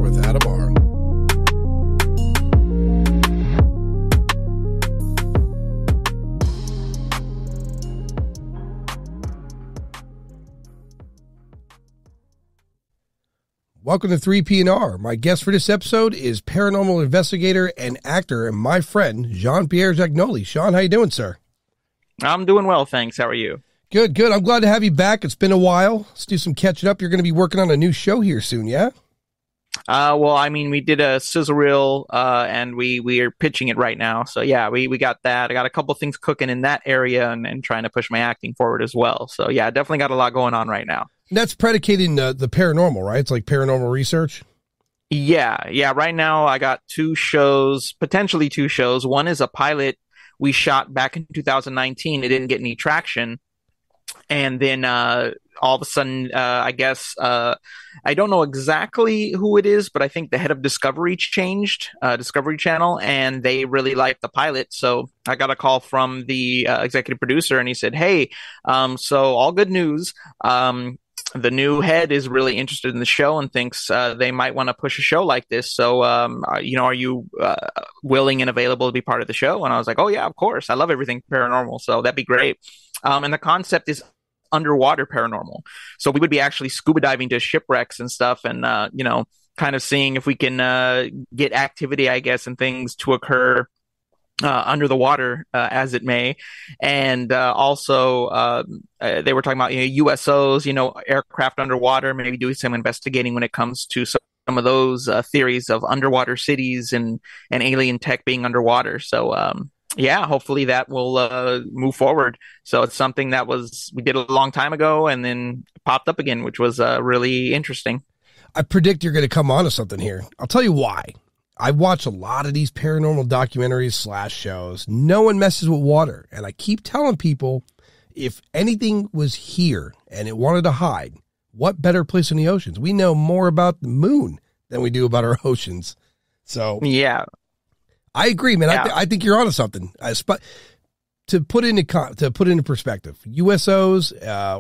with Adamar. Welcome to 3P&R. My guest for this episode is paranormal investigator and actor and my friend, Pierre Giagnoli. Sean, how you doing, sir? I'm doing well, thanks. How are you? Good, good. I'm glad to have you back. It's been a while. Let's do some catching up. You're going to be working on a new show here soon, yeah? Well, I mean, we did a sizzle reel, and we are pitching it right now. So yeah, we got that. I got a couple things cooking in that area and trying to push my acting forward as well. So yeah, definitely got a lot going on right now. That's predicating the paranormal, right? It's like paranormal research? Yeah. Right now I got potentially two shows. One is a pilot we shot back in 2019. It didn't get any traction. And then all of a sudden, I guess, I don't know exactly who it is, but I think the head of Discovery changed, Discovery Channel, and they really liked the pilot. So I got a call from the executive producer, and he said, hey, so all good news. The new head is really interested in the show and thinks they might want to push a show like this. So, are you willing and available to be part of the show? And I was like, oh, yeah, of course. I love everything paranormal. So that'd be great. And the concept is underwater paranormal. So we would be actually scuba diving to shipwrecks and stuff and, kind of seeing if we can get activity, I guess, and things to occur under the water, as it may. And also, they were talking about USOs, aircraft underwater, maybe doing some investigating when it comes to some of those theories of underwater cities and alien tech being underwater. So, yeah, hopefully that will move forward. So it's something that we did a long time ago and then popped up again, which was really interesting. I predict you're going to come on to something here. I'll tell you why. I watch a lot of these paranormal documentaries / shows. No one messes with water. And I keep telling people, if anything was here and it wanted to hide, what better place in the oceans? We know more about the moon than we do about our oceans. So yeah, I agree, man. Yeah. I think you're onto something. To put into perspective, USOs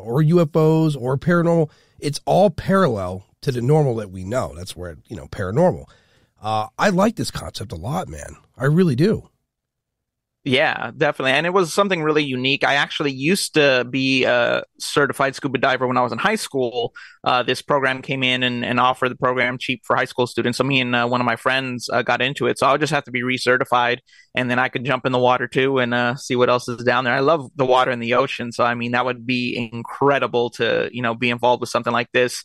or UFOs or paranormal, it's all parallel to the normal that we know. That's where, paranormal. I like this concept a lot, man. I really do. Yeah, definitely. And it was something really unique. I actually used to be a certified scuba diver when I was in high school. This program came in and offered the program cheap for high school students. So me and one of my friends got into it. So I'll just have to be recertified and then I could jump in the water too and see what else is down there. I love the water and the ocean. So, I mean, that would be incredible to, be involved with something like this.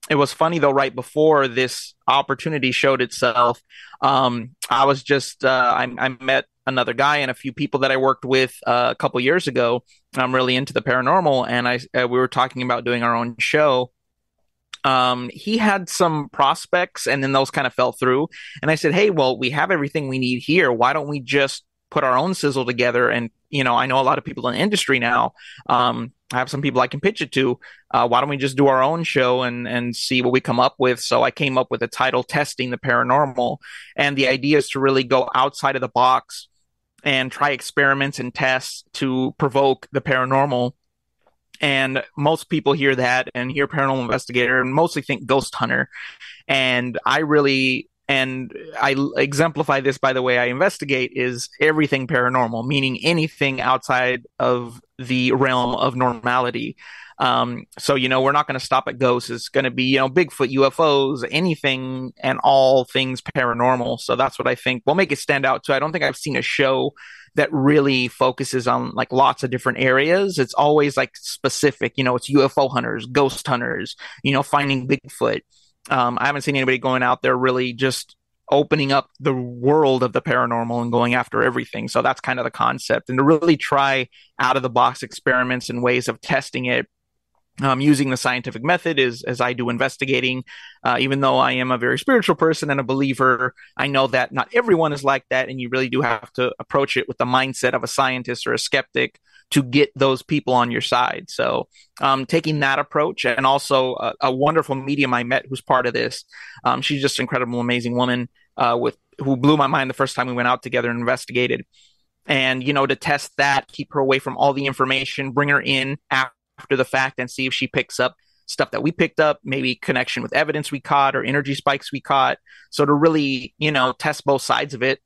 It was funny though, right before this opportunity showed itself, I was just, I met another guy and a few people that I worked with a couple years ago. I'm really into the paranormal, and we were talking about doing our own show. He had some prospects, and then those kind of fell through. And I said, hey, well, we have everything we need here. Why don't we just put our own sizzle together? And, I know a lot of people in the industry now. I have some people I can pitch it to. Why don't we just do our own show and see what we come up with? So I came up with a title, Testing the Paranormal. And the idea is to really go outside of the box and try experiments and tests to provoke the paranormal. And most people hear that and hear paranormal investigator and mostly think ghost hunter. And I exemplify this by the way I investigate is everything paranormal, meaning anything outside of the realm of normality. So, we're not going to stop at ghosts. It's going to be, Bigfoot, UFOs, anything and all things paranormal. So that's what I think will make it stand out too. I don't think I've seen a show that really focuses on like lots of different areas. It's always like specific, it's UFO hunters, ghost hunters, finding Bigfoot. I haven't seen anybody going out there really just opening up the world of the paranormal and going after everything. So that's kind of the concept, and to really try out of the box experiments and ways of testing it. Using the scientific method as I do investigating. Even though I am a very spiritual person and a believer, I know that not everyone is like that, and you really do have to approach it with the mindset of a scientist or a skeptic to get those people on your side. So taking that approach, and also a wonderful medium I met who's part of this. She's just an incredible, amazing woman who blew my mind the first time we went out together and investigated. And, to test that, keep her away from all the information, bring her in after the fact and see if she picks up stuff that we picked up, maybe connection with evidence we caught or energy spikes we caught. So to really, test both sides of it,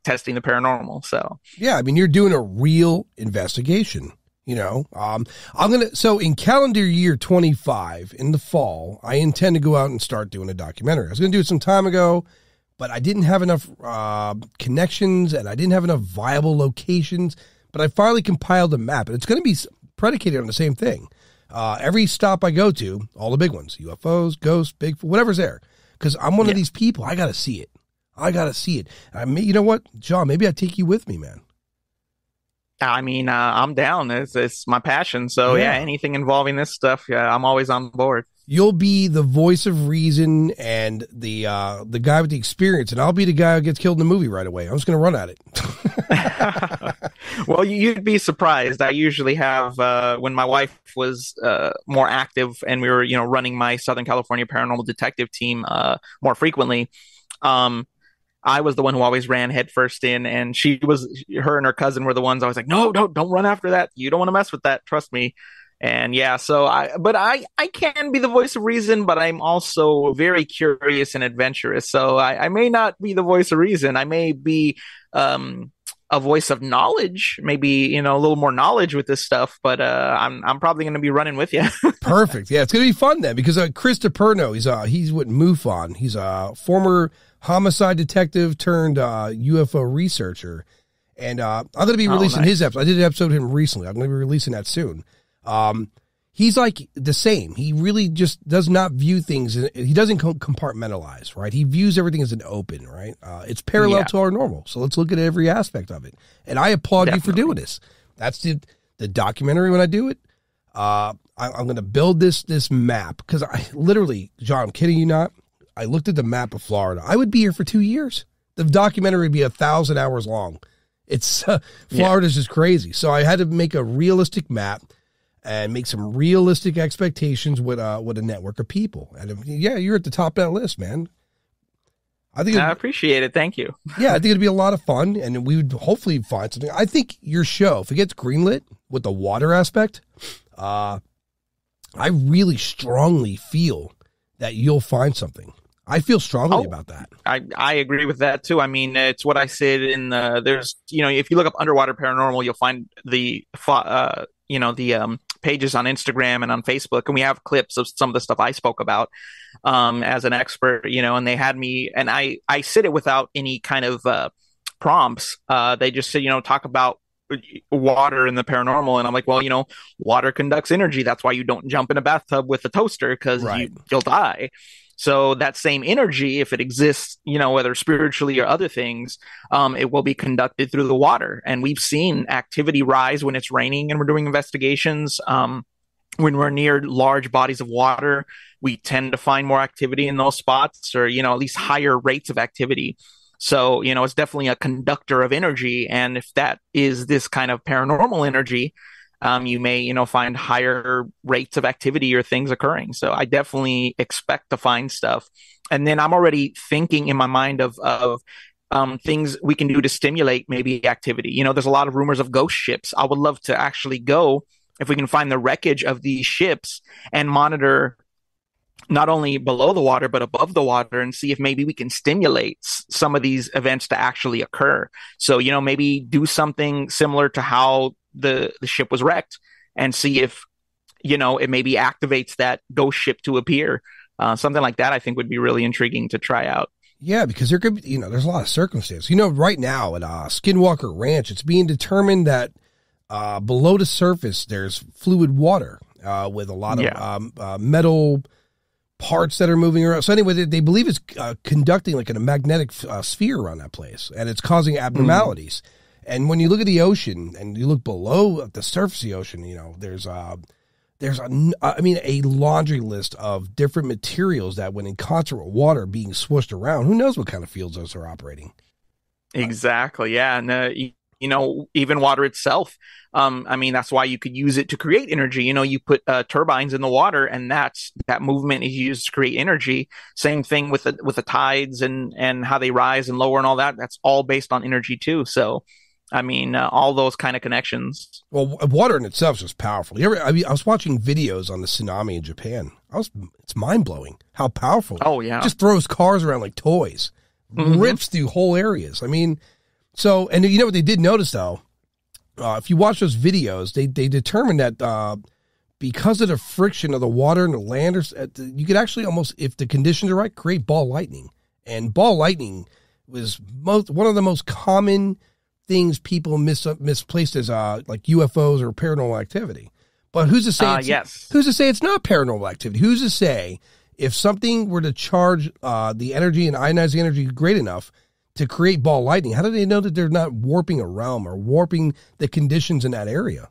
testing the paranormal. So yeah, I mean, you're doing a real investigation. So in calendar year 25 in the fall, I intend to go out and start doing a documentary. I was going to do it some time ago, but I didn't have enough connections and I didn't have enough viable locations. But I finally compiled a map, and it's going to be predicated on the same thing. Every stop I go to, all the big ones, UFOs, ghosts, Bigfoot, whatever's there. Because I'm one of these people. I got to see it. You know what, John, maybe I'd take you with me, man. I mean, I'm down. It's my passion. So yeah, anything involving this stuff, I'm always on board. You'll be the voice of reason and the guy with the experience, and I'll be the guy who gets killed in the movie right away. I'm just going to run at it. Well, you'd be surprised. I usually have, when my wife was more active and we were, running my Southern California paranormal detective team more frequently, I was the one who always ran headfirst in, and her and her cousin were the ones I was like, no, don't run after that. You don't want to mess with that. Trust me. And yeah, so I can be the voice of reason, but I'm also very curious and adventurous. So I may not be the voice of reason. I may be a voice of knowledge, maybe, a little more knowledge with this stuff, but I'm probably going to be running with you. Perfect. Yeah, it's going to be fun then, because Chris DiPerno, he's with MUFON. He's a former homicide detective turned UFO researcher. And I'm going to be releasing his episode. I did an episode of him recently. I'm going to be releasing that soon. He's like the same. He really just does not view things. He doesn't compartmentalize, right? He views everything as an open, right? It's parallel to our normal. So let's look at every aspect of it. And I applaud you for doing this. That's the documentary when I do it. I'm going to build this map, because I literally, John, I'm kidding you not, I looked at the map of Florida. I would be here for 2 years. The documentary would be 1,000 hours long. It's Florida's just crazy. So I had to make a realistic map and make some realistic expectations with a network of people. And you're at the top of that list, man. I appreciate it. Thank you. Yeah, I think it'd be a lot of fun, and we would hopefully find something. I think your show, if it gets greenlit with the water aspect, I really strongly feel that you'll find something. I feel strongly about that. I agree with that too. I mean, it's what I said in there's, if you look up underwater paranormal, you'll find the pages on Instagram and on Facebook, and we have clips of some of the stuff I spoke about as an expert, and they had me, and I said it without any kind of prompts. They just said, talk about water and the paranormal, and I'm like, well, water conducts energy. That's why you don't jump in a bathtub with a toaster, because you'll die. So that same energy, if it exists, whether spiritually or other things, it will be conducted through the water. And we've seen activity rise when it's raining and we're doing investigations. When we're near large bodies of water, we tend to find more activity in those spots, or, at least higher rates of activity. So, it's definitely a conductor of energy. And if that is this kind of paranormal energy, you may, find higher rates of activity or things occurring. So I definitely expect to find stuff. And then I'm already thinking in my mind of things we can do to stimulate maybe activity. There's a lot of rumors of ghost ships. I would love to actually go, if we can find the wreckage of these ships, and monitor not only below the water, but above the water, and see if maybe we can stimulate some of these events to actually occur. So, maybe do something similar to how the ship was wrecked, and see if, it maybe activates that ghost ship to appear. Something like that, I think, would be really intriguing to try out. Yeah, because there could be, there's a lot of circumstances. Right now at Skinwalker Ranch, it's being determined that below the surface, there's fluid water with a lot of metal parts that are moving around. So anyway, they believe it's conducting like in a magnetic sphere around that place, and it's causing abnormalities. And when you look at the ocean and you look below the surface of the ocean, there's a laundry list of different materials that, when in concert with water being swished around, who knows what kind of fields those are operating. Exactly. Yeah. And, even water itself. That's why you could use it to create energy. You put turbines in the water, and that movement is used to create energy. Same thing with the tides and how they rise and lower and all that. That's all based on energy too. So, all those kind of connections. Well, water in itself is just powerful. I was watching videos on the tsunami in Japan. It's mind blowing how powerful. Oh yeah. Just throws cars around like toys, rips through whole areas. I mean, so, and you know what they did notice though? If you watch those videos, they determined that because of the friction of the water and the land, you could actually almost, if the conditions are right, create ball lightning. And ball lightning was one of the most common things people misplaced as like UFOs or paranormal activity. But who's to say? Who's to say it's not paranormal activity? Who's to say if something were to charge the energy and ionize the energy great enough to create ball lightning? How do they know that they're not warping a realm or warping the conditions in that area?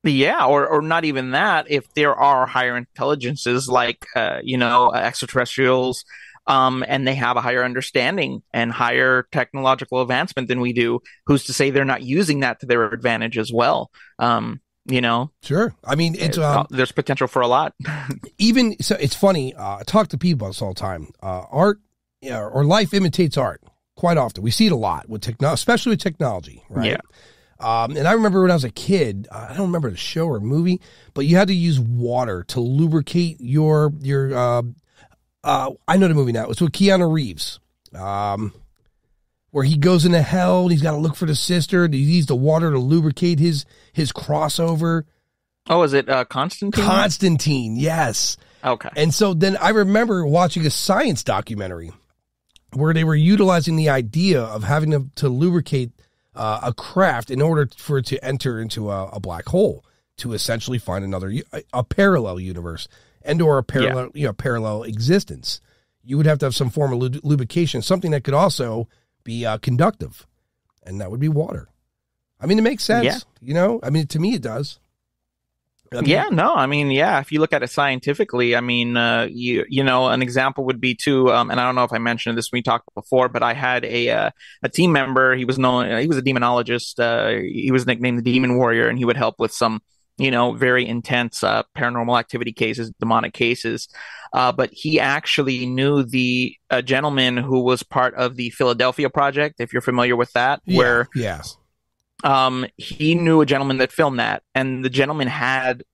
Yeah, or not even that. If there are higher intelligences like extraterrestrials, and they have a higher understanding and higher technological advancement than we do, who's to say they're not using that to their advantage as well? Sure. I mean, it's there's potential for a lot. Even so, it's funny. I talk to people about this all the time. Art, or life imitates art quite often. We see it a lot with especially with technology, right? Yeah. And I remember when I was a kid, I don't remember the show or movie, but you had to use water to lubricate your I know the movie now. It's with Keanu Reeves, where he goes into hell and he's got to look for the sister. And he needs the water to lubricate his crossover. Oh, is it Constantine? Constantine, yes. Okay. And so then I remember watching a science documentary where they were utilizing the idea of having to lubricate a craft in order for it to enter into a black hole to essentially find a parallel universe. And or a parallel existence. You would have to have some form of lubrication, something that could also be conductive, and that would be water. I mean, it makes sense. Yeah. I mean, to me, it does. If you look at it scientifically, I mean, an example would be too, and I don't know if I mentioned this when we talked before, but I had a team member. He was a demonologist. He was nicknamed the Demon Warrior, and he would help with some very intense paranormal activity cases, demonic cases. But he actually knew the gentleman who was part of the Philadelphia Project, if you're familiar with that. He knew a gentleman that filmed that, and the gentleman had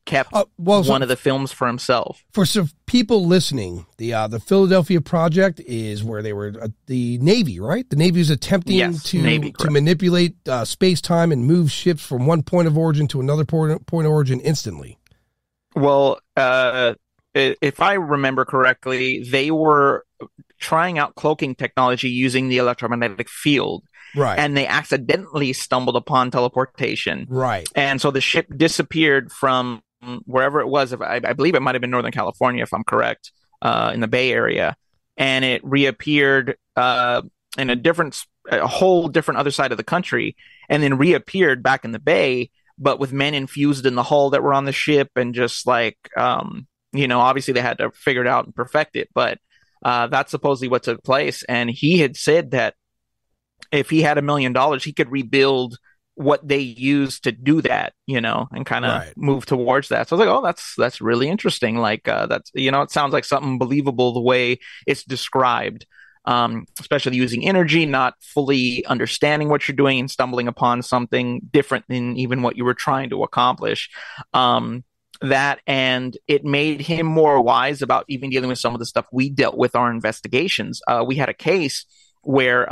kept one of the films for himself. For some people listening, the Philadelphia Project is where they were the Navy, right? The Navy was attempting to manipulate space-time and move ships from one point of origin to another point of origin instantly. Well, if I remember correctly, they were trying out cloaking technology using the electromagnetic field. Right. And they accidentally stumbled upon teleportation. Right. And so the ship disappeared from wherever it was. I believe it might have been Northern California, if I'm correct, in the Bay Area. And it reappeared in a whole different other side of the country, and then reappeared back in the Bay, but with men infused in the hull that were on the ship. And just like, obviously they had to figure it out and perfect it. But that's supposedly what took place. And he had said that if he had $1 million, he could rebuild what they used to do that, and kind of move towards that. So I was like, oh, that's really interesting. Like, it sounds like something believable the way it's described, especially using energy, not fully understanding what you're doing and stumbling upon something different than even what you were trying to accomplish. That, and it made him more wise about even dealing with some of the stuff we dealt with our investigations. We had a case where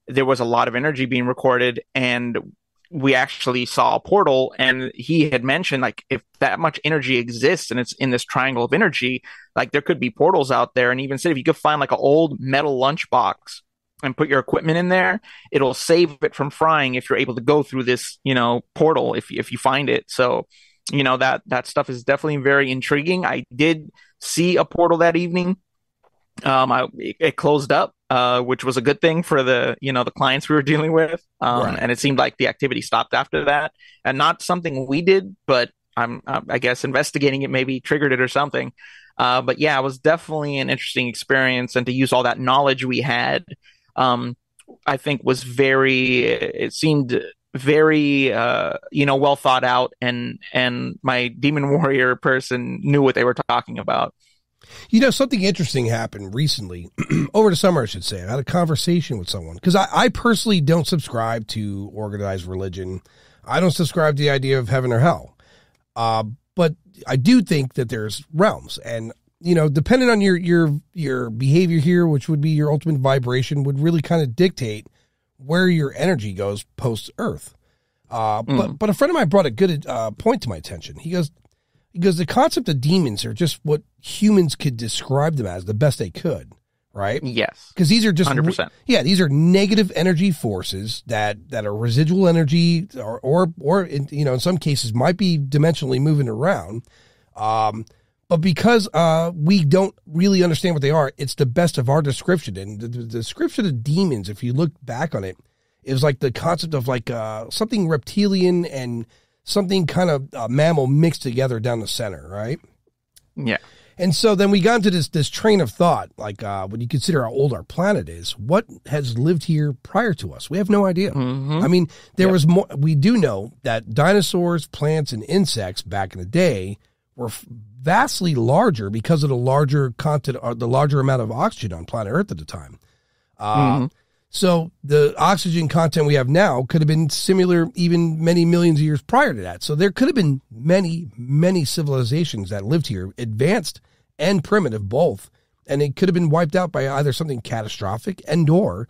there was a lot of energy being recorded, and we actually saw a portal, and he had mentioned, like, if that much energy exists and it's in this triangle of energy, like, there could be portals out there. And even said if you could find like an old metal lunchbox and put your equipment in there, it'll save it from frying if you're able to go through this, portal if you find it. So, that stuff is definitely very intriguing. I did see a portal that evening. It closed up, which was a good thing for the clients we were dealing with. And it seemed like the activity stopped after that, and not something we did, but I guess investigating it maybe triggered it or something. But yeah, it was definitely an interesting experience, and to use all that knowledge we had, I think it seemed very, well thought out, and my Demon Warrior person knew what they were talking about. Something interesting happened recently, over the summer, I should say. I had a conversation with someone, because I personally don't subscribe to organized religion. I don't subscribe to the idea of heaven or hell. But I do think that there's realms, and depending on your behavior here, which would be your ultimate vibration, would really kind of dictate where your energy goes post Earth. But a friend of mine brought a good point to my attention. He goes, the concept of demons are just what humans could describe them as the best they could, right? Yes. Because these are just 100%. These are negative energy forces that are residual energy, or in some cases might be dimensionally moving around. But because we don't really understand what they are, it's the best of our description. And the description of demons, if you look back on it, is like the concept of like something reptilian and something kind of mammal mixed together down the center, right? Yeah. And so then we got into this train of thought, like when you consider how old our planet is, what has lived here prior to us? We have no idea. Mm-hmm. I mean, there was more. We do know that dinosaurs, plants, and insects back in the day were vastly larger because of the larger content, or the larger amount of oxygen on planet Earth at the time. So the oxygen content we have now could have been similar even many millions of years prior to that. So there could have been many, many civilizations that lived here, advanced and primitive both, and it could have been wiped out by either something catastrophic and/or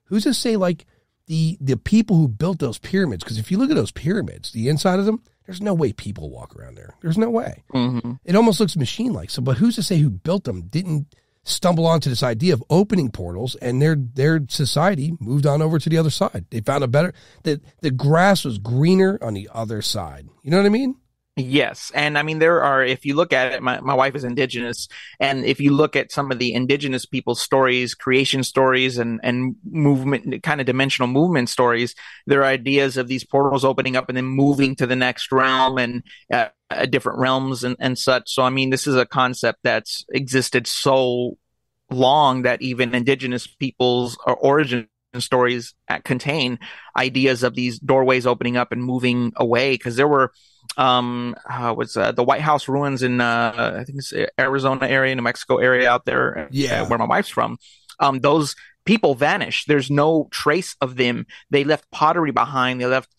who's to say like the people who built those pyramids? Because if you look at those pyramids, the inside of them, there's no way people walk around there. There's no way. Mm-hmm. It almost looks machine-like. So, but who's to say who built them didn't stumble onto this idea of opening portals, and their society moved on over to the other side. They found the grass was greener on the other side. You know what I mean? Yes. And I mean, if you look at it, my wife is indigenous. And if you look at some of the indigenous people's stories, creation stories, and movement, kind of dimensional movement stories, there are ideas of these portals opening up and then moving to the next realm and different realms and such. So, I mean, this is a concept that's existed so long that even indigenous people's origin stories contain ideas of these doorways opening up and moving away. Because there were the White House ruins in I think it's Arizona area, New Mexico area out there, where my wife's from. Those people vanished. There's no trace of them. They left pottery behind. They left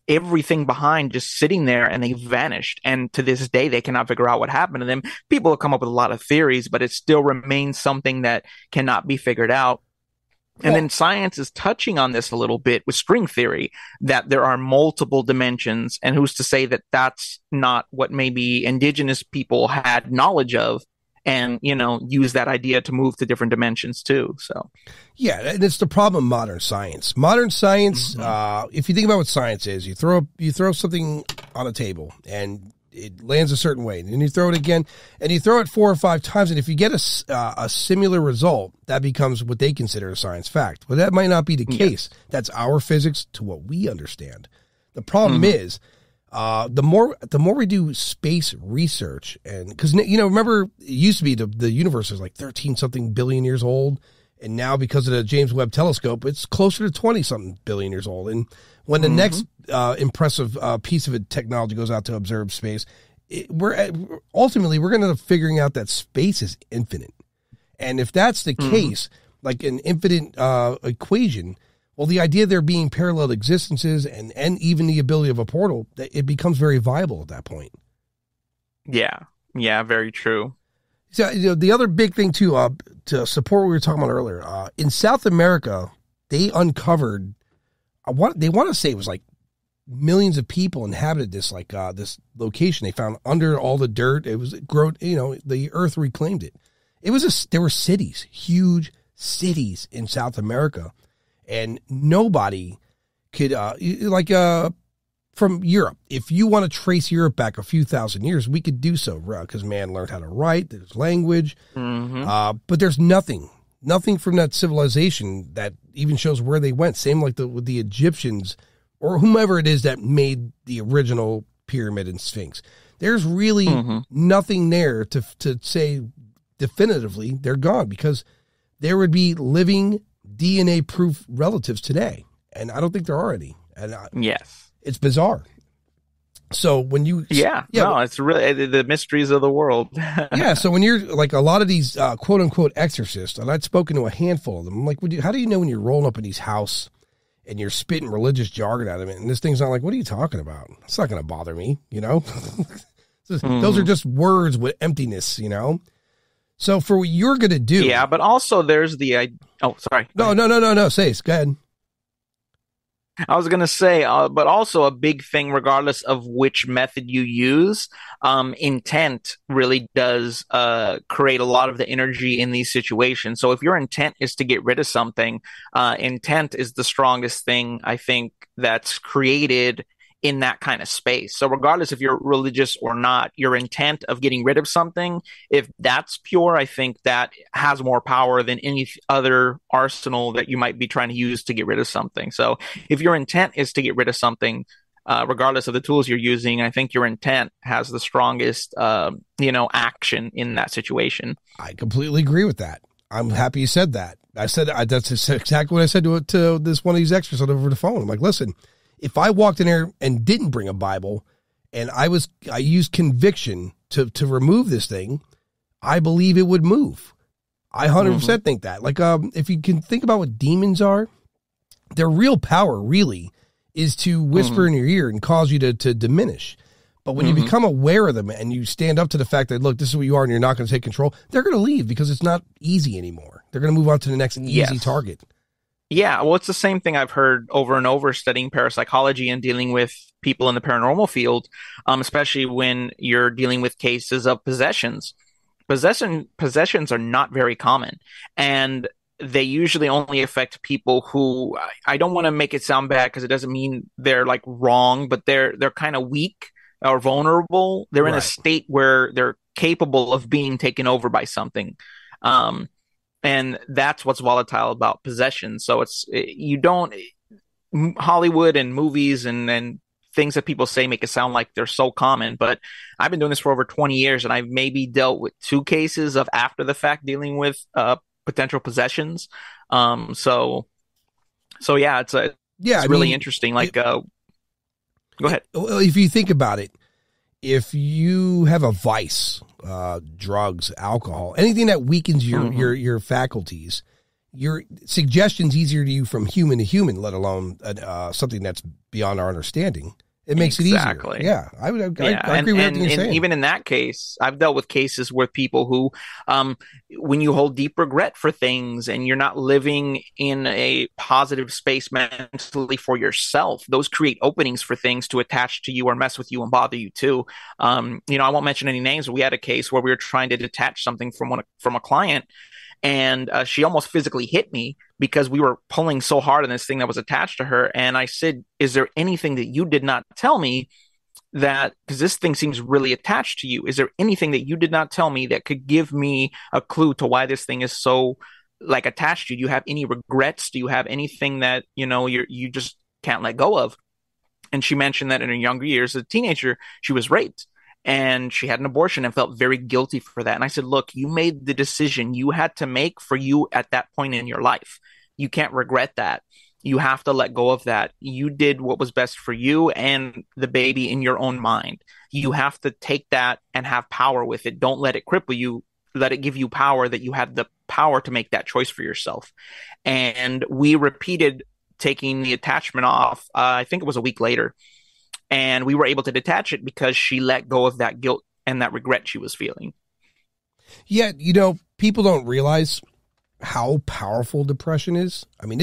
everything behind, just sitting there, and they vanished. And to this day, they cannot figure out what happened to them. People have come up with a lot of theories, but it still remains something that cannot be figured out. And then science is touching on this a little bit with string theory, that there are multiple dimensions. And who's to say that that's not what maybe indigenous people had knowledge of and, use that idea to move to different dimensions too. So, yeah, and it's the problem of modern science. Modern science, if you think about what science is, you throw something on a table and it lands a certain way, and then you throw it again, and you throw it 4 or 5 times, and if you get a similar result, that becomes what they consider a science fact. Well, that might not be the case. That's our physics to what we understand. The problem is, the more we do space research, and because remember, it used to be the universe is like 13-something billion years old, and now because of the James Webb Telescope, it's closer to 20-something billion years old. And when the next impressive piece of technology goes out to observe space, we're ultimately going to figuring out that space is infinite. And if that's the case, like an infinite equation, well, the idea there being parallel existences and even the ability of a portal, it becomes very viable at that point. Yeah, very true. So the other big thing too, to support what we were talking about earlier, in South America, they uncovered they want to say it was like millions of people inhabited this this location. They found under all the dirt. It was grown. The earth reclaimed it. There were cities, huge cities in South America, and nobody could from Europe. If you want to trace Europe back a few thousand years, we could do so because man learned how to write. There's language, but there's nothing from that civilization that even shows where they went. Same like with the Egyptians or whomever it is that made the original pyramid and Sphinx. There's really nothing there to say definitively they're gone, because there would be living DNA proof relatives today. And I don't think there are any. And yes, it's bizarre. So when you, it's really the mysteries of the world. So when you're like a lot of these quote unquote exorcists, and I'd spoken to a handful of them, I'm like, how do you know when you're rolling up in these house and you're spitting religious jargon out of it. And this thing's not like, what are you talking about? It's not going to bother me, you know? Those are just words with emptiness, you know? So for what you're going to do. Yeah, but also there's oh, sorry. No. Say it. Go ahead. I was going to say, but also a big thing, regardless of which method you use, intent really does create a lot of the energy in these situations. So if your intent is to get rid of something, intent is the strongest thing, I think, that's created in that kind of space. So regardless if you're religious or not, your intent of getting rid of something, if that's pure, I think that has more power than any other arsenal that you might be trying to use to get rid of something. So if your intent is to get rid of something, regardless of the tools you're using, I think your intent has the strongest, action in that situation. I completely agree with that. I'm happy you said that. That's exactly what I said to this one of these extras over the phone. I'm like, listen, if I walked in there and didn't bring a Bible and I used conviction to remove this thing, I believe it would move. I 100% think that. Like, if you can think about what demons are, their real power really is to whisper in your ear and cause you to diminish. But when you become aware of them and you stand up to the fact that, look, this is what you are and you're not going to take control, they're going to leave because it's not easy anymore. They're going to move on to the next easy target. Yeah, well, it's the same thing I've heard over and over studying parapsychology and dealing with people in the paranormal field, especially when you're dealing with cases of possessions. Possessions are not very common, and they usually only affect people who, I don't want to make it sound bad because it doesn't mean they're like wrong, but they're kind of weak or vulnerable. They're in a state where they're capable of being taken over by something. And that's what's volatile about possession. So Hollywood and movies and things that people say make it sound like they're so common. But I've been doing this for over 20 years, and I've maybe dealt with 2 cases of after the fact dealing with potential possessions. So yeah, it's really interesting. Like, go ahead. If you think about it, if you have a vice, drugs, alcohol, anything that weakens your faculties, your suggestion's easier to you from human to human, let alone something that's beyond our understanding. It makes it easier. Yeah, I agree with everything you're saying. Even in that case, I've dealt with cases where people who, when you hold deep regret for things and you're not living in a positive space mentally for yourself, those create openings for things to attach to you or mess with you and bother you too. I won't mention any names, but we had a case where we were trying to detach something from a client. And she almost physically hit me because we were pulling so hard on this thing that was attached to her. And I said, is there anything that you did not tell me that, because this thing seems really attached to you, is there anything that you did not tell me that could give me a clue to why this thing is so like attached to you? Do you have any regrets? Do you have anything that, you just can't let go of? And she mentioned that in her younger years, as a teenager, she was raped. And she had an abortion and felt very guilty for that. And I said, look, you made the decision you had to make for you at that point in your life. You can't regret that. You have to let go of that. You did what was best for you and the baby in your own mind. You have to take that and have power with it. Don't let it cripple you. Let it give you power, that you have the power to make that choice for yourself. And we repeated taking the attachment off. I think it was a week later. And we were able to detach it because she let go of that guilt and that regret she was feeling. Yeah, people don't realize how powerful depression is. I mean,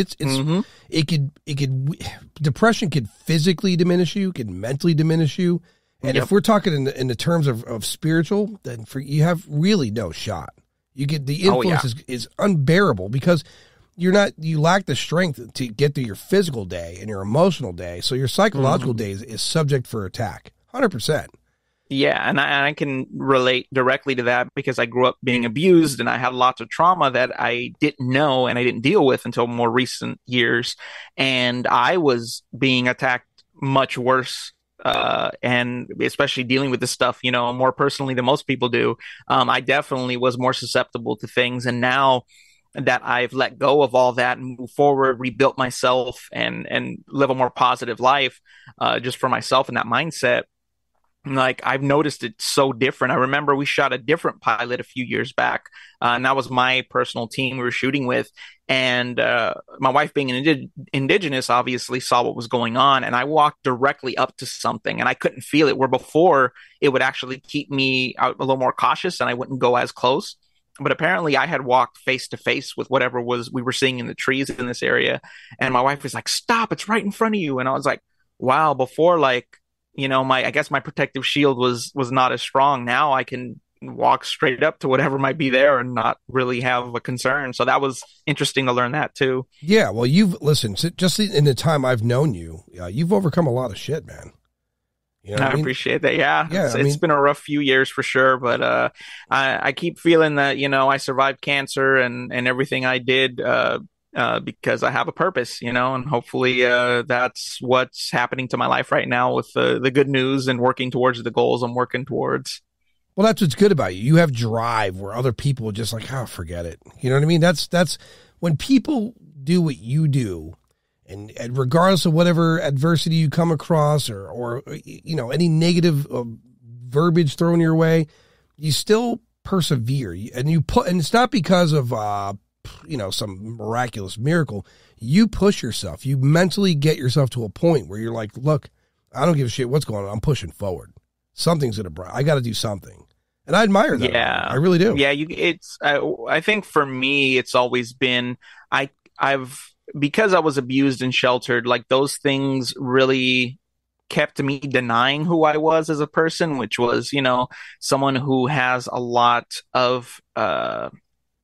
depression could physically diminish you, could mentally diminish you. And if we're talking in the terms of spiritual, then you have really no shot. You get the influence is unbearable because you lack the strength to get through your physical day and your emotional day. So your psychological day is subject for attack. 100%. Yeah. And I can relate directly to that because I grew up being abused and I had lots of trauma that I didn't know and I didn't deal with until more recent years. And I was being attacked much worse. And especially dealing with this stuff, more personally than most people do. I definitely was more susceptible to things. And now that I've let go of all that and moved forward, rebuilt myself and live a more positive life, just for myself and that mindset, Like I've noticed it so different. I remember we shot a different pilot a few years back, and that was my personal team we were shooting with. And my wife, being an indigenous, obviously saw what was going on. And I walked directly up to something, and I couldn't feel it. Where before it would actually keep me out a little more cautious, and I wouldn't go as close. But apparently, I had walked face to face with whatever was we were seeing in the trees in this area, and my wife was like, "Stop! It's right in front of you!" And I was like, "Wow!" Before, like, my I guess my protective shield was not as strong. Now I can walk straight up to whatever might be there and not really have a concern. So that was interesting to learn that too. Yeah, well, just in the time I've known you, you've overcome a lot of shit, man. You know what I mean? Appreciate that. Yeah, Yeah, it's been a rough few years for sure, but I keep feeling that I survived cancer and everything I did because I have a purpose, and hopefully that's what's happening to my life right now with the good news and working towards the goals I'm working towards. Well, that's what's good about you. You have drive where other people are just like, oh, forget it. You know what I mean? That's when people do what you do, and regardless of whatever adversity you come across or any negative verbiage thrown your way, you still persevere. And it's not because of some miraculous miracle. You push yourself. You mentally get yourself to a point where you're like, look, I don't give a shit what's going on. I'm pushing forward. Something's I got to do something. And I admire that. Yeah, I really do. Yeah, I think for me, it's always been, because I was abused and sheltered, like those things really kept me denying who I was as a person, which was, someone who has a lot of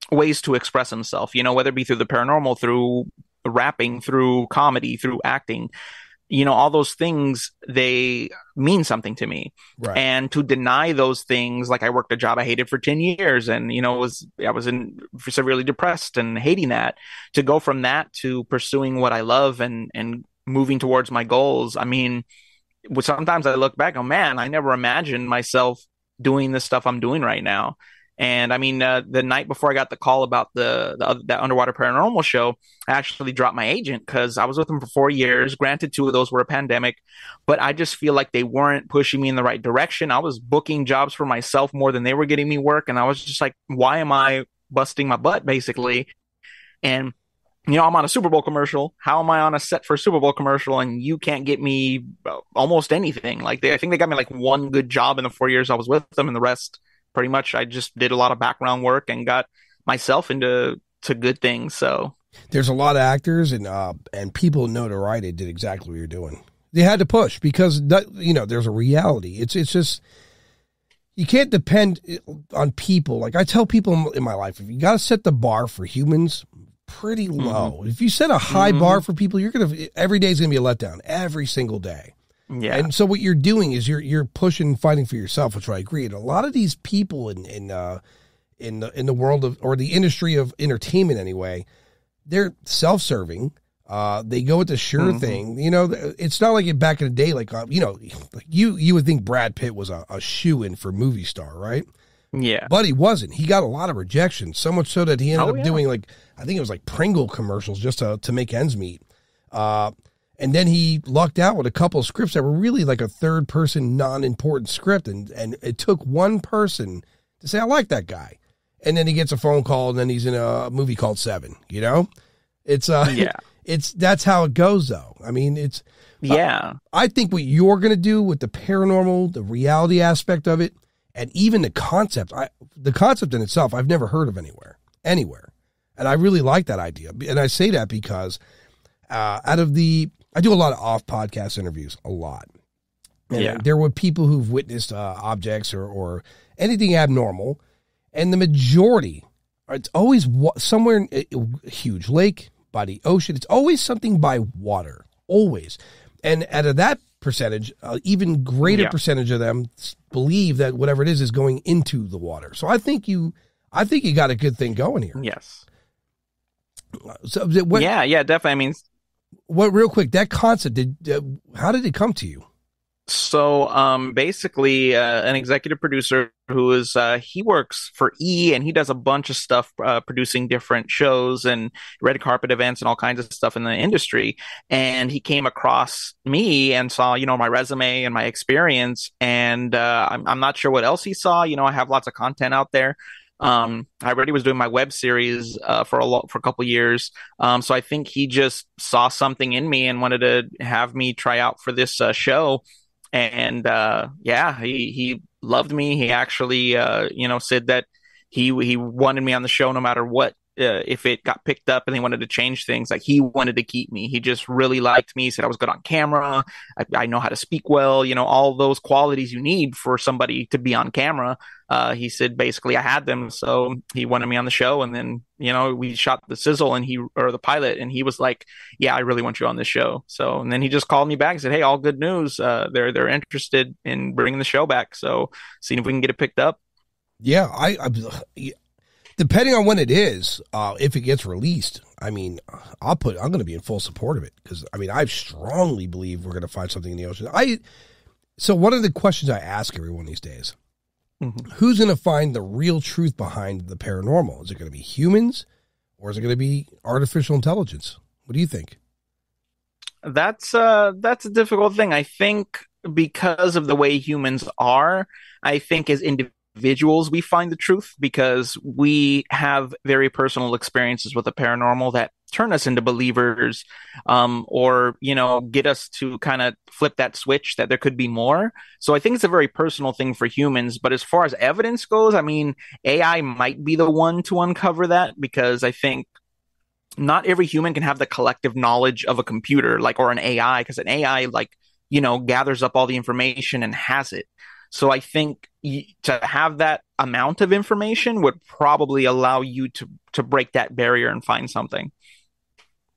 ways to express himself, whether it be through the paranormal, through rapping, through comedy, through acting. All those things, they mean something to me. Right. And to deny those things, like I worked a job I hated for 10 years and, I was severely depressed and hating that. To go from that to pursuing what I love and moving towards my goals. I mean, sometimes I look back, oh man, I never imagined myself doing the stuff I'm doing right now. And I mean, the night before I got the call about that underwater paranormal show, I actually dropped my agent because I was with them for 4 years. Granted, 2 of those were a pandemic, but I just feel like they weren't pushing me in the right direction. I was booking jobs for myself more than they were getting me work. And I was just like, why am I busting my butt, basically? And, I'm on a Super Bowl commercial. How am I on a set for a Super Bowl commercial and you can't get me almost anything? Like I think they got me like one good job in the 4 years I was with them, and the rest pretty much I just did a lot of background work and got myself into good things. So there's a lot of actors and people in notoriety did exactly what you're doing. They had to push because there's a reality. It's just, you can't depend on people. Like I tell people in my life, if you got to set the bar for humans pretty low. Mm-hmm. If you set a high bar for people, every day is going to be a letdown every single day. Yeah. And so what you're doing is you're pushing, fighting for yourself, which I agree. And a lot of these people in the world of, or the industry of entertainment anyway, they're self-serving. They go with the sure thing. It's not like back in the day, like you would think Brad Pitt was a shoe-in for movie star, right? Yeah. But he wasn't. He got a lot of rejection, so much so that he ended up doing I think it was like Pringle commercials just to make ends meet. And then he lucked out with a couple of scripts that were really like a third person, non-important script. And it took one person to say, I like that guy. And then he gets a phone call and then he's in a movie called Seven, It's that's how it goes though. I mean, I think what you're going to do with the paranormal, the reality aspect of it, and even the concept in itself, I've never heard of anywhere. And I really like that idea. And I say that because I do a lot of off-podcast interviews, a lot. And there were people who've witnessed objects or anything abnormal, and the majority, it's always somewhere in a huge lake, by the ocean. It's always something by water, always. And out of that percentage, even greater percentage of them believe that whatever it is going into the water. So I think you got a good thing going here. Yes. So definitely. I mean, real quick, that concept, how did it come to you? Basically, an executive producer who is he works for E and he does a bunch of stuff producing different shows and red carpet events and all kinds of stuff in the industry. And he came across me and saw, my resume and my experience. And I'm not sure what else he saw. I have lots of content out there. I already was doing my web series for a couple years. So I think he just saw something in me and wanted to have me try out for this show. And yeah, he loved me. He actually said that he wanted me on the show no matter what. If it got picked up and they wanted to change things, like he wanted to keep me. He just really liked me. He said I was good on camera. I know how to speak well. All those qualities you need for somebody to be on camera. He said basically I had them, so he wanted me on the show. And then we shot the sizzle or the pilot, and he was like, "Yeah, I really want you on this show." So and then he just called me back and said, "Hey, all good news. They're interested in bringing the show back. So seeing if we can get it picked up." Yeah, depending on when it is, if it gets released, I'm going to be in full support of it because I strongly believe we're going to find something in the ocean. So one of the questions I ask everyone these days, who's going to find the real truth behind the paranormal? Is it going to be humans or is it going to be artificial intelligence? What do you think? That's a difficult thing. I think because of the way humans are, I think as individuals we find the truth because we have very personal experiences with the paranormal that turn us into believers, or get us to kind of flip that switch that there could be more. So I think it's a very personal thing for humans. But as far as evidence goes, AI might be the one to uncover that because I think not every human can have the collective knowledge of a computer, or an AI, because an AI gathers up all the information and has it. So I think to have that amount of information would probably allow you to break that barrier and find something.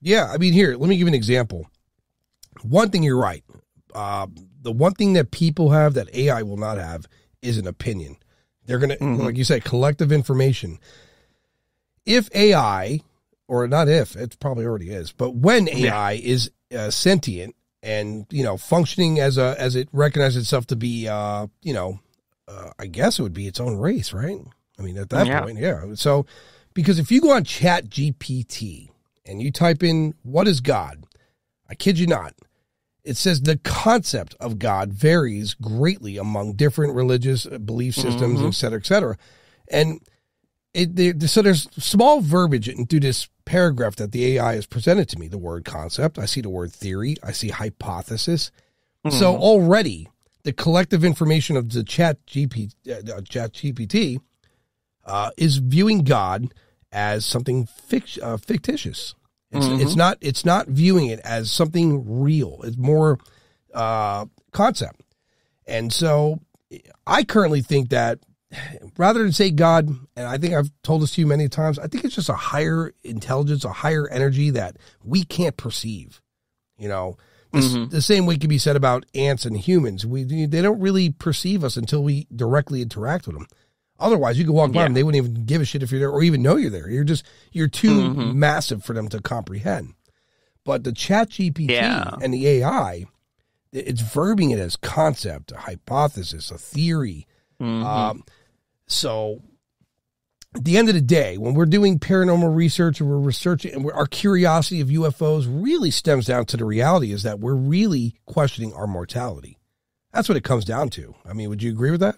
Yeah, here, let me give you an example. One thing, you're right. The one thing that people have that AI will not have is an opinion. They're going to, like you said, collective information. If AI, or not if, it probably already is, but when AI is sentient, and functioning as it recognizes itself to be, I guess it would be its own race, right? At that point, yeah. So, because if you go on Chat GPT and you type in "what is God," I kid you not, it says the concept of God varies greatly among different religious belief systems, et cetera, et cetera. And so there's small verbiage through this paragraph that the AI has presented to me. The word concept, I see the word theory, I see hypothesis. So already the collective information of the Chat GPT is viewing God as something fictitious. It's not viewing it as something real. It's more concept. And so I currently think that rather than say God, and I think I've told this to you many times, I think it's just a higher intelligence, a higher energy that we can't perceive. The same way can be said about ants and humans. They don't really perceive us until we directly interact with them. Otherwise, you could walk by them, they wouldn't even give a shit if you're there or even know you're there. You're too massive for them to comprehend. But the Chat GPT and the AI, it's verbing it as concept, a hypothesis, a theory. So at the end of the day, when we're doing paranormal research and we're researching, and our curiosity of UFOs really stems down to the reality is that we're really questioning our mortality. That's what it comes down to. Would you agree with that?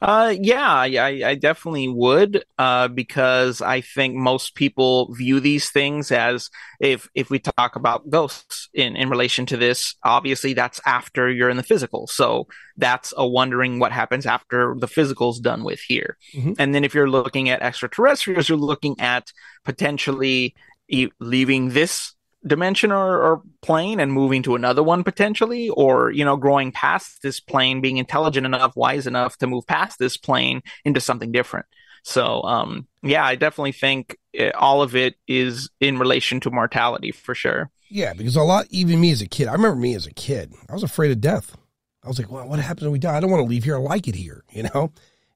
I definitely would, because I think most people view these things as, if we talk about ghosts in relation to this, obviously that's after you're in the physical. So that's a wondering what happens after the physical's done with here. And then if you're looking at extraterrestrials, you're looking at potentially leaving this dimension or plane and moving to another one potentially, or growing past this plane, being intelligent enough, wise enough to move past this plane into something different. So I definitely think all of it is in relation to mortality for sure. Yeah, because even me as a kid, I remember me as a kid, I was afraid of death. I was like, well, what happens when we die? I don't want to leave here. I like it here,